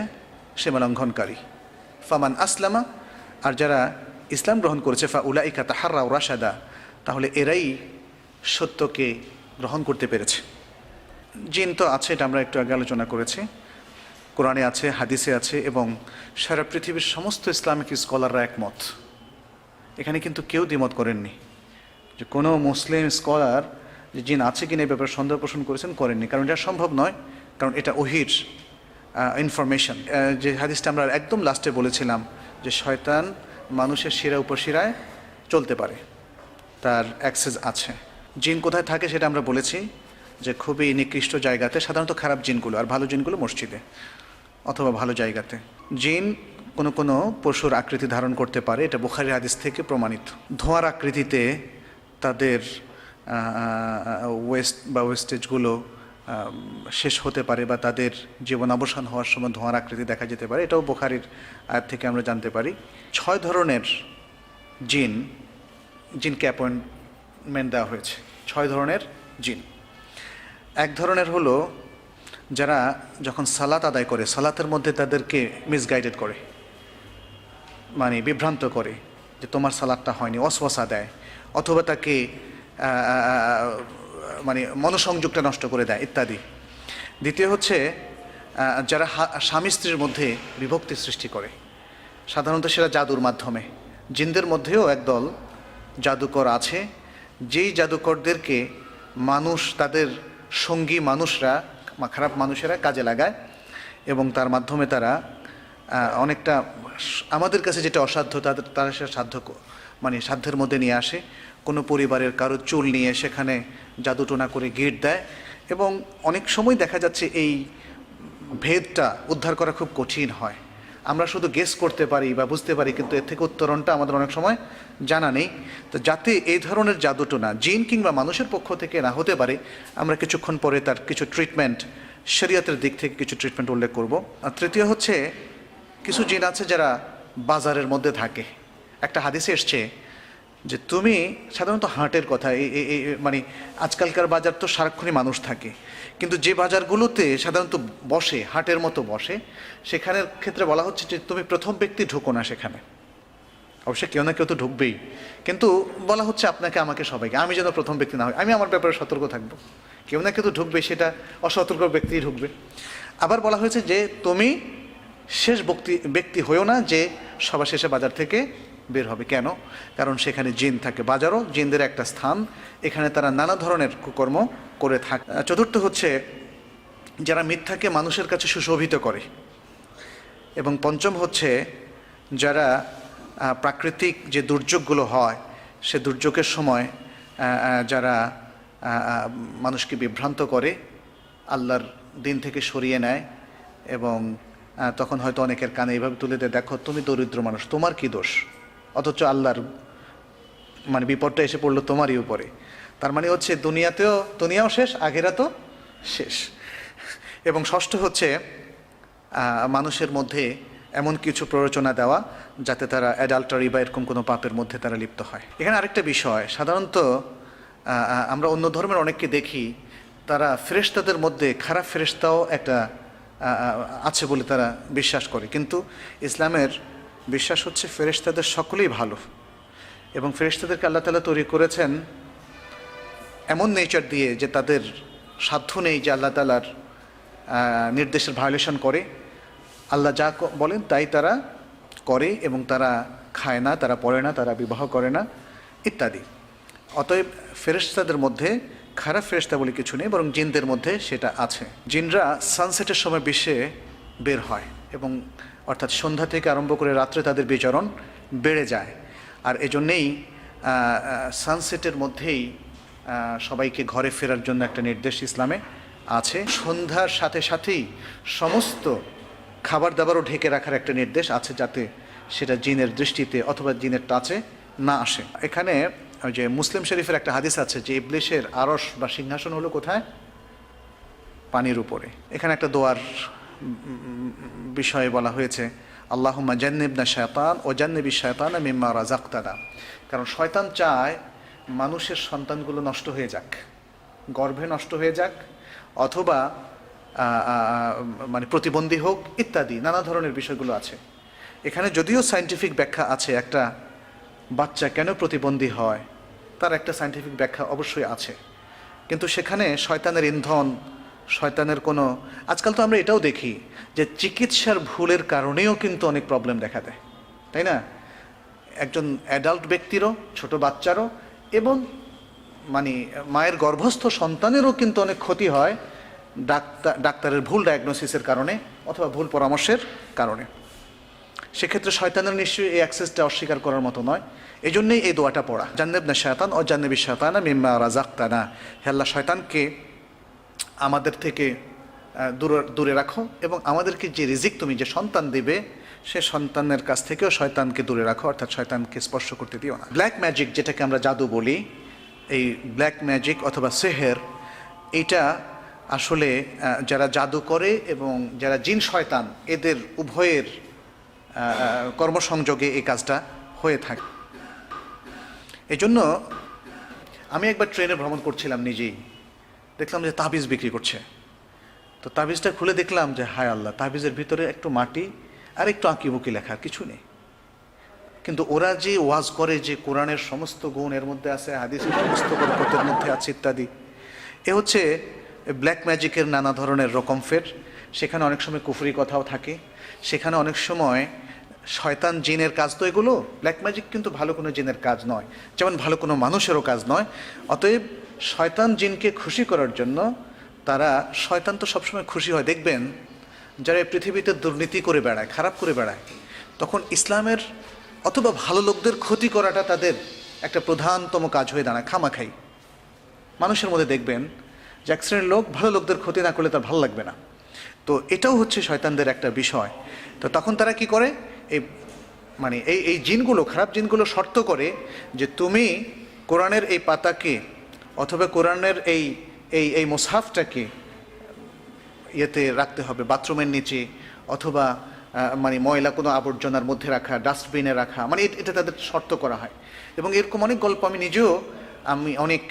A: সীমালঙ্ঘনকারী। ফামান আসলামা, আর যারা ইসলাম গ্রহণ করেছে, ফা উলাইকা তাহাররাউ রাশাদা, তাহলে এরাই সত্যকে গ্রহণ করতে পেরেছে। জিন তো আছে, এটা আমরা একটু আগে আলোচনা করেছি, কোরআনে আছে, হাদিসে আছে, এবং সারা পৃথিবীর সমস্ত ইসলামিক স্কলাররা একমত। এখানে কিন্তু কেউ দ্বিমত করেননি, যে কোনো মুসলিম স্কলার যে জিন আছে কিনা এই ব্যাপারে সন্দেহ পোষণ করেছেন, করেননি, কারণ এটা সম্ভব নয়, কারণ এটা ওহির ইনফরমেশন। যে হাদিসটা আমরা একদম লাস্টে বলেছিলাম, যে শয়তান মানুষের শিরা উপশিরায় চলতে পারে, তার অ্যাক্সেস আছে। জিন কোথায় থাকে সেটা আমরা বলেছি, যে খুবই নিকৃষ্ট জায়গাতে, সাধারণত খারাপ জিনগুলো, আর ভালো জিনগুলো মসজিদে অথবা ভালো জায়গাতে। জিন কোনো কোনো পশুর আকৃতি ধারণ করতে পারে, এটা বুখারী হাদিস থেকে প্রমাণিত। ধোঁয়ার আকৃতিতে তাদের ওয়েস্টেজগুলো শেষ হতে পারে, বা তাদের জীবন অবসান হওয়ার সময় ধোঁয়ার আকৃতি দেখা যেতে পারে, এটাও বুখারীর আয়াত থেকে আমরা জানতে পারি। 6 ধরনের জিনকে অ্যাপয়েন্টমেন্ট দেওয়া হয়েছে, 6 ধরনের জিন। এক ধরনের হলো যারা যখন সালাত আদায় করে, সালাতের মধ্যে তাদেরকে মিসগাইডেড করে, মানে বিভ্রান্ত করে, যে তোমার সালাতটা হয়নি, ওয়াসওয়াসা দেয়, অথবা তাকে মানে মনোসংযোগটা নষ্ট করে দেয় ইত্যাদি। দ্বিতীয় হচ্ছে যারা স্বামী স্ত্রীর মধ্যে বিভক্তি সৃষ্টি করে, সাধারণত সেটা জাদুর মাধ্যমে। জিনদের মধ্যেও একদল জাদুকর আছে, যেই জাদুকরদেরকে মানুষ, তাদের সঙ্গী মানুষরা, খারাপ মানুষেরা কাজে লাগায়, এবং তার মাধ্যমে তারা অনেকটা আমাদের কাছে যেটা অসাধ্য তারা সেটা মানে সাধ্যের মধ্যে নিয়ে আসে। কোনো পরিবারের কারো চুল নিয়ে সেখানে জাদুটোনা করে গিট দেয়, এবং অনেক সময় দেখা যাচ্ছে এই ভেদটা উদ্ধার করা খুব কঠিন হয়। আমরা শুধু গেস করতে পারি বা বুঝতে পারি, কিন্তু এর থেকে উত্তরণটা আমাদের অনেক সময় জানা নেই। তো যাতে এই ধরনের জাদুটোনা জিন কিংবা মানুষের পক্ষ থেকে না হতে পারে, আমরা কিছুক্ষণ পরে তার কিছু ট্রিটমেন্ট, শরীয়তের দিক থেকে কিছু ট্রিটমেন্ট উল্লেখ করব। আর তৃতীয় হচ্ছে কিছু জিন আছে যারা বাজারের মধ্যে থাকে। একটা হাদিসে এসছে যে তুমি সাধারণত হাটের কথা, মানে আজকালকার বাজার তো সারাক্ষণই মানুষ থাকে, কিন্তু যে বাজারগুলোতে সাধারণত বসে, হাটের মতো বসে, সেখানের ক্ষেত্রে বলা হচ্ছে যে তুমি প্রথম ব্যক্তি ঢুকো না সেখানে। অবশ্যই কেউ না কেউ তো ঢুকবেই, কিন্তু বলা হচ্ছে আপনাকে, আমাকে, সবাইকে, আমি যেন প্রথম ব্যক্তি না হয়, আমি আমার ব্যাপারে সতর্ক থাকবো। কেউ না কেউ তো ঢুকবে, সেটা অসতর্ক ব্যক্তি ঢুকবে। আবার বলা হয়েছে যে তুমি শেষ ব্যক্তি হয়েও না যে সবার শেষে বাজার থেকে বের হবে। কেন? কারণ সেখানে জিন থাকে। বাজারও জিনদের একটা স্থান, এখানে তারা নানা ধরনের কুকর্ম করে থাকে। চতুর্থ হচ্ছে যারা মিথ্যাকে মানুষের কাছে সুশোভিত করে। এবং পঞ্চম হচ্ছে যারা প্রাকৃতিক যে দুর্যোগগুলো হয়, সে দুর্যোগের সময় যারা মানুষকে বিভ্রান্ত করে, আল্লাহর দিন থেকে সরিয়ে নেয়, এবং তখন হয়তো অনেকের কানে এইভাবে তুলে দেয়, দেখো তুমি দরিদ্র মানুষ, তোমার কি দোষ, অথচ আল্লাহর মানে বিপদটা এসে পড়লো তোমারই উপরে। তার মানে হচ্ছে দুনিয়াও শেষ, আখিরাতও শেষ। এবং ষষ্ঠ হচ্ছে মানুষের মধ্যে এমন কিছু প্ররোচনা দেওয়া যাতে তারা অ্যাডাল্টারি বা এরকম কোনো পাপের মধ্যে তারা লিপ্ত হয়। এখানে আরেকটা বিষয়, সাধারণত আমরা অন্য ধর্মের অনেককে দেখি, তারা ফেরেশতাদের মধ্যে খারাপ ফেরেশতাও একটা আছে বলে তারা বিশ্বাস করে, কিন্তু ইসলামের বিশ্বাস হচ্ছে ফেরেশতাদের সকলেই ভালো, এবং ফেরেশতাদেরকে আল্লাহ তাআলা তৈরি করেছেন এমন নেচার দিয়ে যে তাদের সাধ্য নেই যে আল্লাহ তাআলার নির্দেশের ভায়োলেশন করে। আল্লাহ যা বলেন তাই তারা করে, এবং তারা খায় না, তারা পড়ে না, তারা বিবাহ করে না ইত্যাদি। অতএব ফেরেশতাদের মধ্যে খারাপ ফেরেশতা বলে কিছু নেই, বরং জিনদের মধ্যে সেটা আছে। জিনরা সানসেটের সময় বিশ্বে বের হয়, এবং অর্থাৎ সন্ধ্যা থেকে আরম্ভ করে রাত্রে তাদের বিচরণ বেড়ে যায়। আর এজন্যেই সানসেটের মধ্যেই সবাইকে ঘরে ফেরার জন্য একটা নির্দেশ ইসলামে আছে। সন্ধ্যার সাথে সাথেই সমস্ত খাবার দাবারও ঢেকে রাখার একটা নির্দেশ আছে, যাতে সেটা জিনের দৃষ্টিতে অথবা জিনের টাচে না আসে। এখানে ওই যে মুসলিম শরীফের একটা হাদিস আছে যে ইবলিসের আরশ বা সিংহাসন হলো কোথায়? পানির উপরে। এখানে একটা দোয়ার বিষয়ে বলা হয়েছে, আল্লাহুম্মা জান্নিবনা শায়তান ও জান্নিবি শায়তানা মিম্মা রাযাকতানা। কারণ শয়তান চায় মানুষের সন্তানগুলো নষ্ট হয়ে যাক, গর্ভে নষ্ট হয়ে যাক, অথবা মানে প্রতিবন্ধী হোক ইত্যাদি নানা ধরনের বিষয়গুলো আছে। এখানে যদিও সায়েন্টিফিক ব্যাখ্যা আছে, একটা বাচ্চা কেন প্রতিবন্ধী হয় তার একটা সায়েন্টিফিক ব্যাখ্যা অবশ্যই আছে, কিন্তু সেখানে শয়তানের ইন্ধন, শয়তানের কোনো, আজকাল তো আমরা এটাও দেখি যে চিকিৎসার ভুলের কারণেও কিন্তু অনেক প্রবলেম দেখা দেয়, তাই না? একজন অ্যাডাল্ট ব্যক্তিরও, ছোট বাচ্চারও, এবং মানে মায়ের গর্ভস্থ সন্তানেরও কিন্তু অনেক ক্ষতি হয় ডাক্তারের ভুল ডায়াগনোসিসের কারণে অথবা ভুল পরামর্শের কারণে। সেক্ষেত্রে শয়তানের নিশ্চয়ই এই অ্যাক্সেসটা অস্বীকার করার মতো নয়। এই জন্যই এই দোয়াটা পড়া, জান্নিবনা শায়তান ও জান্নিবি শায়তানা মিম্মা রাযাকতানা। হে আল্লাহ, শয়তানকে আমাদের থেকে দূরে রাখো, এবং আমাদেরকে যে রিজিক তুমি যে সন্তান দিবে সে সন্তানের কাছ থেকেও শয়তানকে দূরে রাখো, অর্থাৎ শয়তানকে স্পর্শ করতে দিও না। ব্ল্যাক ম্যাজিক, যেটাকে আমরা জাদু বলি, এই ব্ল্যাক ম্যাজিক অথবা সেহের, এটা আসলে যারা জাদু করে এবং যারা জিন শয়তান, এদের উভয়ের কর্মসংযোগে এই কাজটা হয়ে থাকে। এই জন্য আমি একবার ট্রেনে ভ্রমণ করছিলাম, নিজেই দেখলাম যে তাবিজ বিক্রি করছে। তো তাবিজটা খুলে দেখলাম যে হায় আল্লাহ, তাবিজের ভিতরে একটু মাটি আর একটু আঁকিবুকি লেখা, কিছু নেই। কিন্তু ওরা যে ওয়াজ করে যে কোরআনের সমস্ত গুণ এর মধ্যে আছে, হাদিসের সমস্ত বরকতের মধ্যে আছে ইত্যাদি, এ হচ্ছে ব্ল্যাক ম্যাজিকের নানা ধরনের রকম ফের। সেখানে অনেক সময় কুফরি কথাও থাকে, সেখানে অনেক সময় শয়তান জিনের কাজ তো এগুলো। ব্ল্যাক ম্যাজিক কিন্তু ভালো কোনো জিনের কাজ নয়, যেমন ভালো কোনো মানুষেরও কাজ নয়। অতএব শয়তান জিনকে খুশি করার জন্য তারা, শয়তান তো সবসময় খুশি হয়, দেখবেন যারা এই পৃথিবীতে দুর্নীতি করে বেড়ায়, খারাপ করে বেড়ায়, তখন ইসলামের অথবা ভালো লোকদের ক্ষতি করাটা তাদের একটা প্রধানতম কাজ হয়ে দাঁড়ায়। খামাখাই মানুষের মধ্যে দেখবেন যে এক শ্রেণীর লোক ভালো লোকদের ক্ষতি না করলে তার ভালো লাগবে না। তো এটাও হচ্ছে শয়তানদের একটা বিষয়। তো তখন তারা কি করে, এই মানে এই জিনগুলো, খারাপ জিনগুলো শর্ত করে যে তুমি কোরআনের এই পাতাকে অথবা কোরআনের এই মুসহাফটাকে ইয়েতে রাখতে হবে, বাথরুমের নিচে, অথবা মানে ময়লা কোনো আবর্জনার মধ্যে রাখা, ডাস্টবিনে রাখা, মানে এটা তাদের শর্ত করা হয়। এবং এরকম অনেক গল্প আমি অনেক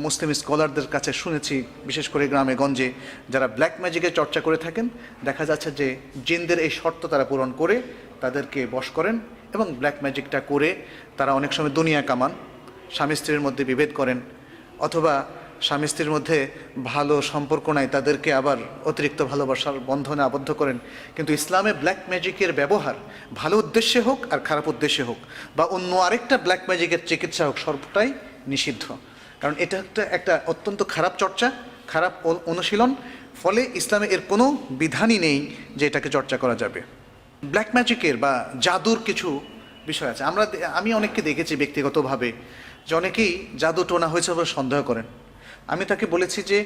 A: মুসলিম স্কলারদের কাছে শুনেছি, বিশেষ করে গ্রামে গঞ্জে যারা ব্ল্যাক ম্যাজিকের চর্চা করে থাকেন, দেখা যাচ্ছে যে জিনদের এই শর্ত তারা পূরণ করে তাদেরকে বশ করেন এবং ব্ল্যাক ম্যাজিকটা করে তারা অনেক সময় দুনিয়া কামান, স্বামী স্ত্রীর মধ্যে বিভেদ করেন, অথবা স্বামী স্ত্রীর মধ্যে ভালো সম্পর্ক নাই, তাদেরকে আবার অতিরিক্ত ভালোবাসার বন্ধনে আবদ্ধ করেন। কিন্তু ইসলামে ব্ল্যাক ম্যাজিকের ব্যবহার ভালো উদ্দেশ্যে হোক আর খারাপ উদ্দেশ্যে হোক, বা অন্য আরেকটা ব্ল্যাক ম্যাজিকের চিকিৎসা হোক, সর্বটাই নিষিদ্ধ। কারণ এটা একটা অত্যন্ত খারাপ চর্চা, খারাপ অনুশীলন। ফলে ইসলামে এর কোনো বিধানই নেই যে এটাকে চর্চা করা যাবে। ব্ল্যাক ম্যাজিকের বা জাদুর কিছু বিষয় আছে। আমি অনেককে দেখেছি ব্যক্তিগতভাবে যে অনেকেই জাদু টোনা হয়েছে বলে সন্দেহ করেন। আমি তাকে বলেছি যে,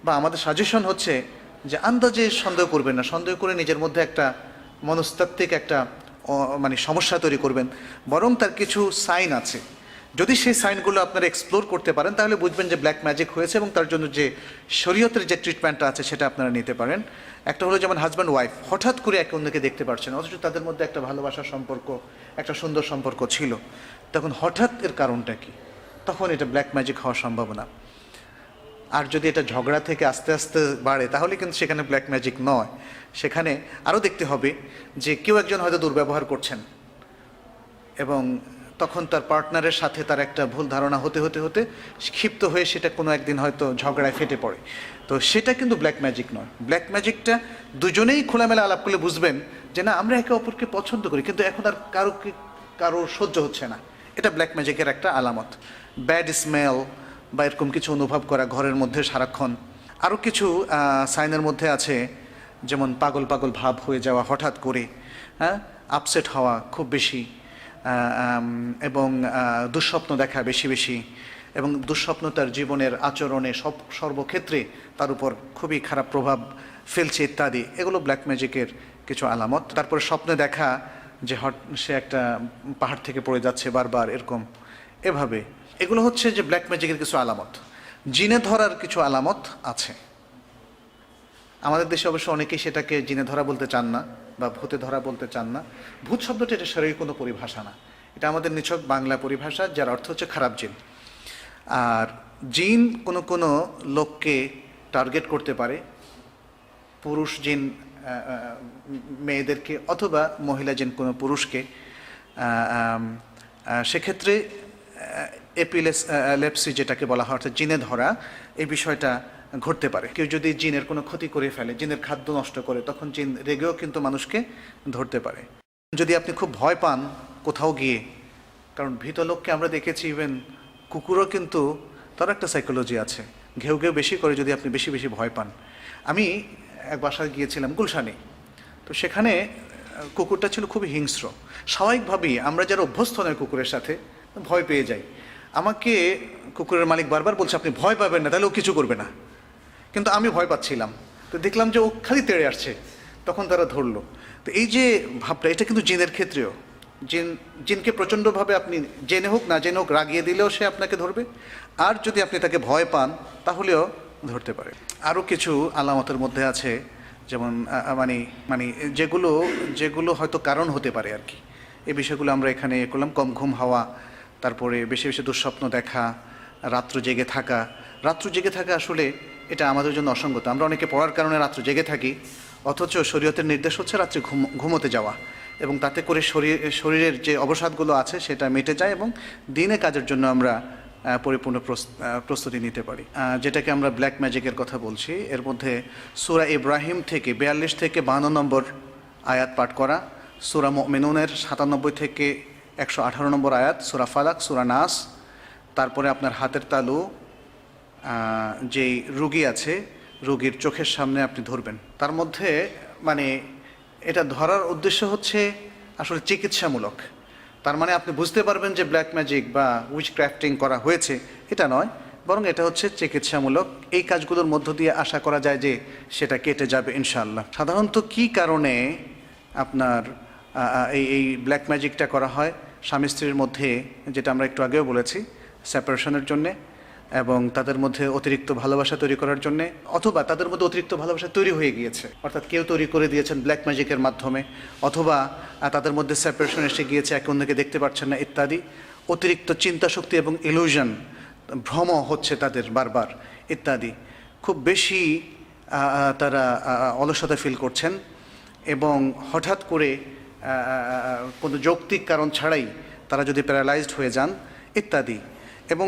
A: বা আমাদের সাজেশন হচ্ছে যে আন্দাজে সন্দেহ করবেন না, সন্দেহ করে নিজের মধ্যে একটা মনস্তাত্ত্বিক একটা মানে সমস্যা তৈরি করবেন। বরং তার কিছু সাইন আছে, যদি সেই সাইনগুলো আপনারা এক্সপ্লোর করতে পারেন তাহলে বুঝবেন যে ব্ল্যাক ম্যাজিক হয়েছে, এবং তার জন্য যে শরীয়তের যে ট্রিটমেন্টটা আছে সেটা আপনারা নিতে পারেন। একটা হলো যেমন হাজব্যান্ড ওয়াইফ হঠাৎ করে একে অন্যকে দেখতে পারছেন, অথচ তাদের মধ্যে একটা ভালোবাসার সম্পর্ক, একটা সুন্দর সম্পর্ক ছিল, তখন হঠাৎ এর কারণটা কি? তখন এটা ব্ল্যাক ম্যাজিক হওয়ার সম্ভাবনা। আর যদি এটা ঝগড়া থেকে আস্তে আস্তে বাড়ে তাহলে কিন্তু সেখানে ব্ল্যাক ম্যাজিক নয়। সেখানে আরও দেখতে হবে যে কেউ একজন হয়তো দুর্ব্যবহার করছেন, এবং তখন তার পার্টনারের সাথে তার একটা ভুল ধারণা হতে হতে হতে ক্ষিপ্ত হয়ে সেটা কোনো একদিন হয়তো ঝগড়ায় ফেটে পড়ে। তো সেটা কিন্তু ব্ল্যাক ম্যাজিক নয়। ব্ল্যাক ম্যাজিকটা দুজনেই খোলামেলা আলাপ করলে বুঝবেন যে না, আমরা একে অপরকে পছন্দ করি, কিন্তু এখন আর কারো সহ্য হচ্ছে না। এটা ব্ল্যাক ম্যাজিকের একটা আলামত। ব্যাড স্মেল বা এরকম কিছু অনুভব করা ঘরের মধ্যে সারাক্ষণ। আরও কিছু সাইনের মধ্যে আছে, যেমন পাগল পাগল ভাব হয়ে যাওয়া হঠাৎ করে, হ্যাঁ, আপসেট হওয়া খুব বেশি, এবং দুঃস্বপ্ন দেখা বেশি বেশি, এবং দুঃস্বপ্ন তার জীবনের আচরণে সর্বক্ষেত্রে তার উপর খুবই খারাপ প্রভাব ফেলছে ইত্যাদি। এগুলো ব্ল্যাক ম্যাজিকের কিছু আলামত। তারপরে স্বপ্নে দেখা যে সে একটা পাহাড় থেকে পড়ে যাচ্ছে বারবার, এরকম এভাবে। এগুলো হচ্ছে যে ব্ল্যাক ম্যাজিকের কিছু আলামত। জিনে ধরার কিছু আলামত আছে। আমাদের দেশে অবশ্য অনেকেই সেটাকে জিনে ধরা বলতে চান না বা ভূতে ধরা বলতে চান না। ভূত শব্দটা এটা শারীরিক কোনো পরিভাষা না, এটা আমাদের নিছক বাংলা পরিভাষা, যার অর্থ হচ্ছে খারাপ জিন। আর জিন কোনো কোনো লোককে টার্গেট করতে পারে, পুরুষ জিন মেয়েদেরকে, অথবা মহিলা জিন কোনো পুরুষকে। সেক্ষেত্রে এপিলেপসি যেটাকে বলা হয়, অর্থাৎ জিনে ধরা, এই বিষয়টা ঘটতে পারে। কেউ যদি জিনের কোনো ক্ষতি করে ফেলে, জিনের খাদ্য নষ্ট করে, তখন জিন রেগেও কিন্তু মানুষকে ধরতে পারে। যদি আপনি খুব ভয় পান কোথাও গিয়ে, কারণ ভীত লোককে আমরা দেখেছি, ইভেন কুকুরও কিন্তু তার একটা সাইকোলজি আছে, ঘেউ ঘেউ বেশি করে যদি আপনি বেশি বেশি ভয় পান। আমি এক বাসায় গিয়েছিলাম গুলশানে, তো সেখানে কুকুরটা ছিল খুবই হিংস্র। স্বাভাবিকভাবেই আমরা যারা অভ্যস্ত নয় কুকুরের সাথে, ভয় পেয়ে যাই। আমাকে কুকুরের মালিক বারবার বলছে আপনি ভয় পাবেন না, তাহলে ও কিছু করবে না। কিন্তু আমি ভয় পাচ্ছিলাম, তো দেখলাম যে ও খালি তেড়ে আসছে, তখন তারা ধরলো। তো এই যে ভাবটা, এটা কিন্তু জিনের ক্ষেত্রেও। জিনকে প্রচণ্ডভাবে আপনি জেনে হোক না জেনে হোক রাগিয়ে দিলেও সে আপনাকে ধরবে, আর যদি আপনি তাকে ভয় পান তাহলেও ধরতে পারে। আরও কিছু আলামতের মধ্যে আছে, যেমন মানে যেগুলো হয়তো কারণ হতে পারে আর কি। এই বিষয়গুলো আমরা এখানে করলাম। কম ঘুম হওয়া, তারপরে বেশি বেশি দুঃস্বপ্ন দেখা, রাত্র জেগে থাকা। রাত্র জেগে থাকা আসলে এটা আমাদের জন্য অসঙ্গত। আমরা অনেকে পড়ার কারণে রাত্র জেগে থাকি, অথচ শরীয়তের নির্দেশ হচ্ছে রাত্রে ঘুমোতে যাওয়া, এবং তাতে করে শরীরের যে অবসাদগুলো আছে সেটা মিটে যায়, এবং দিনে কাজের জন্য আমরা পরিপূর্ণ প্রস্তুতি নিতে পারি। যেটাকে আমরা ব্ল্যাক ম্যাজিকের কথা বলছি, এর মধ্যে সূরা ইব্রাহিম থেকে 42 থেকে 52 নম্বর আয়াত পাঠ করা, সূরা মুমিনুনের 97 থেকে 118 নম্বর আয়াত, সূরা ফালাক, সূরা নাস, তারপরে আপনার হাতের তালু যেই রুগী আছে, রুগীর চোখের সামনে আপনি ধরবেন। তার মধ্যে মানে এটা ধরার উদ্দেশ্য হচ্ছে আসলে চিকিৎসামূলক। তার মানে আপনি বুঝতে পারবেন যে ব্ল্যাক ম্যাজিক বা উইচ ক্রাফটিং করা হয়েছে, এটা নয়, বরং এটা হচ্ছে চিকিৎসামূলক। এই কাজগুলোর মধ্য দিয়ে আশা করা যায় যে সেটা কেটে যাবে ইনশাআল্লাহ। সাধারণত কি কারণে আপনার এই ব্ল্যাক ম্যাজিকটা করা হয়? স্বামী স্ত্রীর মধ্যে, যেটা আমরা একটু আগেও বলেছি, সেপারেশনের জন্যে, এবং তাদের মধ্যে অতিরিক্ত ভালোবাসা তৈরি করার জন্যে, অথবা তাদের মধ্যে অতিরিক্ত ভালোবাসা তৈরি হয়ে গিয়েছে, অর্থাৎ কেউ তৈরি করে দিয়েছেন ব্ল্যাক ম্যাজিকের মাধ্যমে, অথবা তাদের মধ্যে সেপারেশন এসে গিয়েছে, একে অন্যকে দেখতে পাচ্ছেন না ইত্যাদি। অতিরিক্ত চিন্তা শক্তি এবং ইলিউশন, ভ্রম হচ্ছে তাদের বারবার ইত্যাদি। খুব বেশি তারা অলসতা ফিল করছেন, এবং হঠাৎ করে কোনো যৌক্তিক কারণ ছাড়াই তারা যদি প্যারালাইজড হয়ে যান ইত্যাদি, এবং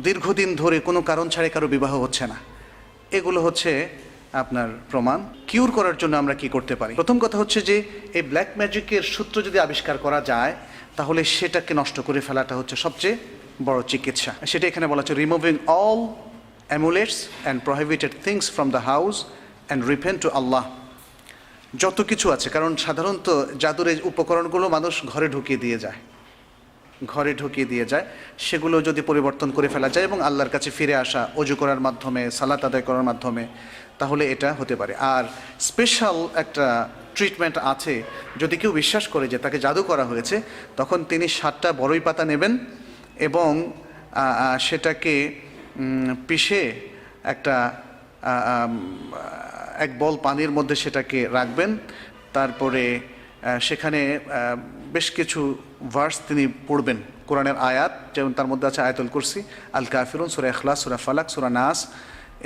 A: দীর্ঘদিন ধরে কোনো কারণ ছাড়াই কারো বিবাহ হচ্ছে না, এগুলো হচ্ছে আপনার প্রমাণ। কিউর করার জন্য আমরা কি করতে পারি? প্রথম কথা হচ্ছে যে এই ব্ল্যাক ম্যাজিকের সূত্র যদি আবিষ্কার করা যায় তাহলে সেটাকে নষ্ট করে ফেলাটা হচ্ছে সবচেয়ে বড় চিকিৎসা। সেটা এখানে বলা হচ্ছে removing all amulets and prohibited things from the house and repent to Allah. যত কিছু আছে, কারণ সাধারণত জাদুর এই উপকরণগুলো মানুষ ঘরে ঢুকিয়ে দিয়ে যায়, সেগুলো যদি পরিবর্তন করে ফেলা যায় এবং আল্লাহর কাছে ফিরে আসা, অজু করার মাধ্যমে, সালাত আদায় করার মাধ্যমে, তাহলে এটা হতে পারে। আর স্পেশাল একটা ট্রিটমেন্ট আছে, যদি কেউ বিশ্বাস করে যে তাকে জাদু করা হয়েছে, তখন তিনি 7টা বড়ই পাতা নেবেন এবং সেটাকে পিষে একটা এক বল পানির মধ্যে সেটাকে রাখবেন। তারপরে সেখানে বেশ কিছু ভার্স তিনি পড়বেন, কোরআনের আয়াত, যেমন তার মধ্যে আছে আয়াতুল কুরসি, আল কাফিরুন, সূরা ইখলাস, সূরা ফালাক, সূরা নাস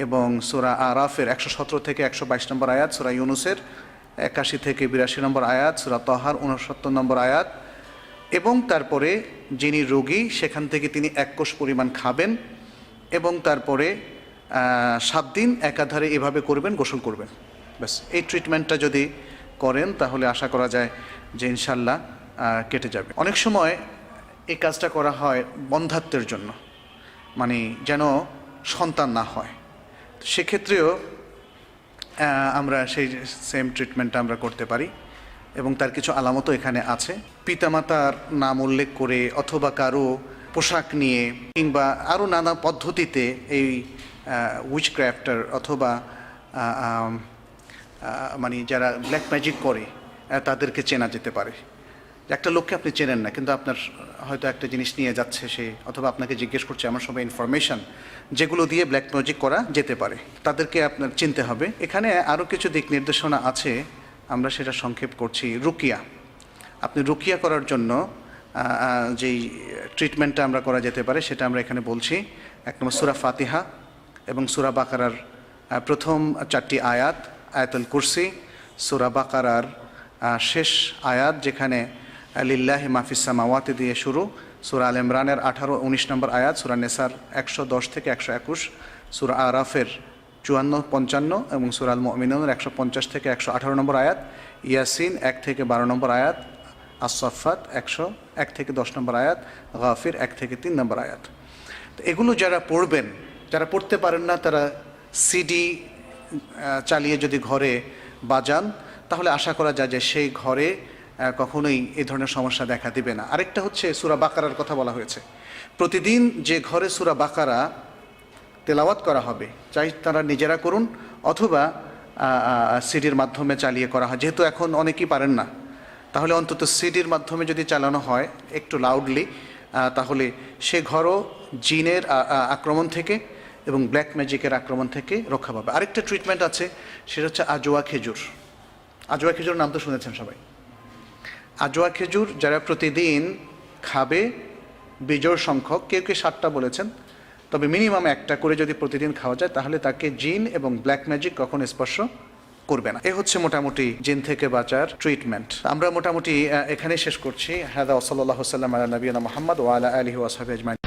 A: এবং সূরা আরাফের 117 থেকে 122 নম্বর আয়াত, সূরা ইউনুসের 81 থেকে 82 নম্বর আয়াত, সূরা তাহার 69 নম্বর আয়াত। এবং তারপরে যিনি রোগী সেখান থেকে তিনি 1 কোষ পরিমাণ খাবেন এবং তারপরে 7 দিন একাধারে এভাবে করবেন, গোসল করবেন। ব্যাস, এই ট্রিটমেন্টটা যদি করেন তাহলে আশা করা যায় যে ইনশাল্লাহ কেটে যাবে। অনেক সময় এই কাজটা করা হয় বন্ধ্যাত্বের জন্য, মানে যেন সন্তান না হয়, সেক্ষেত্রেও আমরা সেই সেম ট্রিটমেন্টটা আমরা করতে পারি এবং তার কিছু আলামতও এখানে আছে। পিতামাতার নাম উল্লেখ করে অথবা কারো পোশাক নিয়ে কিংবা আরও নানা পদ্ধতিতে এই উইচক্রাফটার অথবা মানে যারা ব্ল্যাক ম্যাজিক করে তাদেরকে চেনা যেতে পারে। একটা লোককে আপনি চেনেন না, কিন্তু আপনার হয়তো একটা জিনিস নিয়ে যাচ্ছে সে, অথবা আপনাকে জিজ্ঞেস করছে, এমন সব ইনফরমেশন যেগুলো দিয়ে ব্ল্যাক ম্যাজিক করা যেতে পারে, তাদেরকে আপনার চিনতে হবে। এখানে আরও কিছু দিক নির্দেশনা আছে, আমরা সেটা সংক্ষেপ করছি। রুকিয়া, আপনি রুকিয়া করার জন্য যেই ট্রিটমেন্টটা আমরা করা যেতে পারে সেটা আমরা এখানে বলছি। 1 নম্বর সূরা ফাতিহা এবং সূরা বাকারার প্রথম 4টি আয়াত, আয়াতুল কুরসি, সূরা বাকারার শেষ আয়াত যেখানে লিল্লাহি মাফিস সামাওয়াতি দিয়ে শুরু, সূরা আল ইমরানের 18-19 নম্বর আয়াত, সূরা নেসার 110 থেকে 121, সূরা আরাফের 54-55 এবং সূরা আল মুমিনুনের 150 থেকে 118 নম্বর আয়াত, ইয়াসিন 1 থেকে 12 নম্বর আয়াত, আস-সাফফাত 101 থেকে 10 নম্বর আয়াত, গাফির 1 থেকে 3 নম্বর আয়াত। তো এগুলো যারা পড়বেন, যারা পড়তে পারেন না, তারা সিডি চালিয়ে যদি ঘরে বাজান তাহলে আশা করা যায় যে সেই ঘরে কখনোই এই ধরনের সমস্যা দেখা দিবে না। আরেকটা হচ্ছে সূরা বাকারার কথা বলা হয়েছে। প্রতিদিন যে ঘরে সূরা বাকারা তেলাওয়াত করা হবে, চাই তারা নিজেরা করুন অথবা সিডির মাধ্যমে চালিয়ে করা হয়, যেহেতু এখন অনেকেই পারেন না, তাহলে অন্তত সিডির মাধ্যমে যদি চালানো হয় একটু লাউডলি, তাহলে সে ঘরও জিনের আক্রমণ থেকে এবং ব্ল্যাক ম্যাজিকের আক্রমণ থেকে রক্ষা পাবে। আরেকটা ট্রিটমেন্ট আছে, সেটা হচ্ছে আজোয়া খেজুর। আজোয়া খেজুর নাম তো শুনেছেন সবাই। আজোয়া খেজুর যারা প্রতিদিন খাবে, বিজোড় সংখ্যক, কেউ কেউ 7টা বলেছেন, তবে মিনিমাম 1টা করে যদি প্রতিদিন খাওয়া যায় তাহলে তাকে জিন এবং ব্ল্যাক ম্যাজিক কখনো স্পর্শ করবে না। এ হচ্ছে মোটামুটি জিন থেকে বাঁচার ট্রিটমেন্ট। আমরা মোটামুটি এখানেই শেষ করছি। হাদা ওয়া সাল্লাল্লাহু আলা নবিয়িনা মুহাম্মদ ওয়া আলা আলিহি ওয়া সাহবিহি আজমাইন।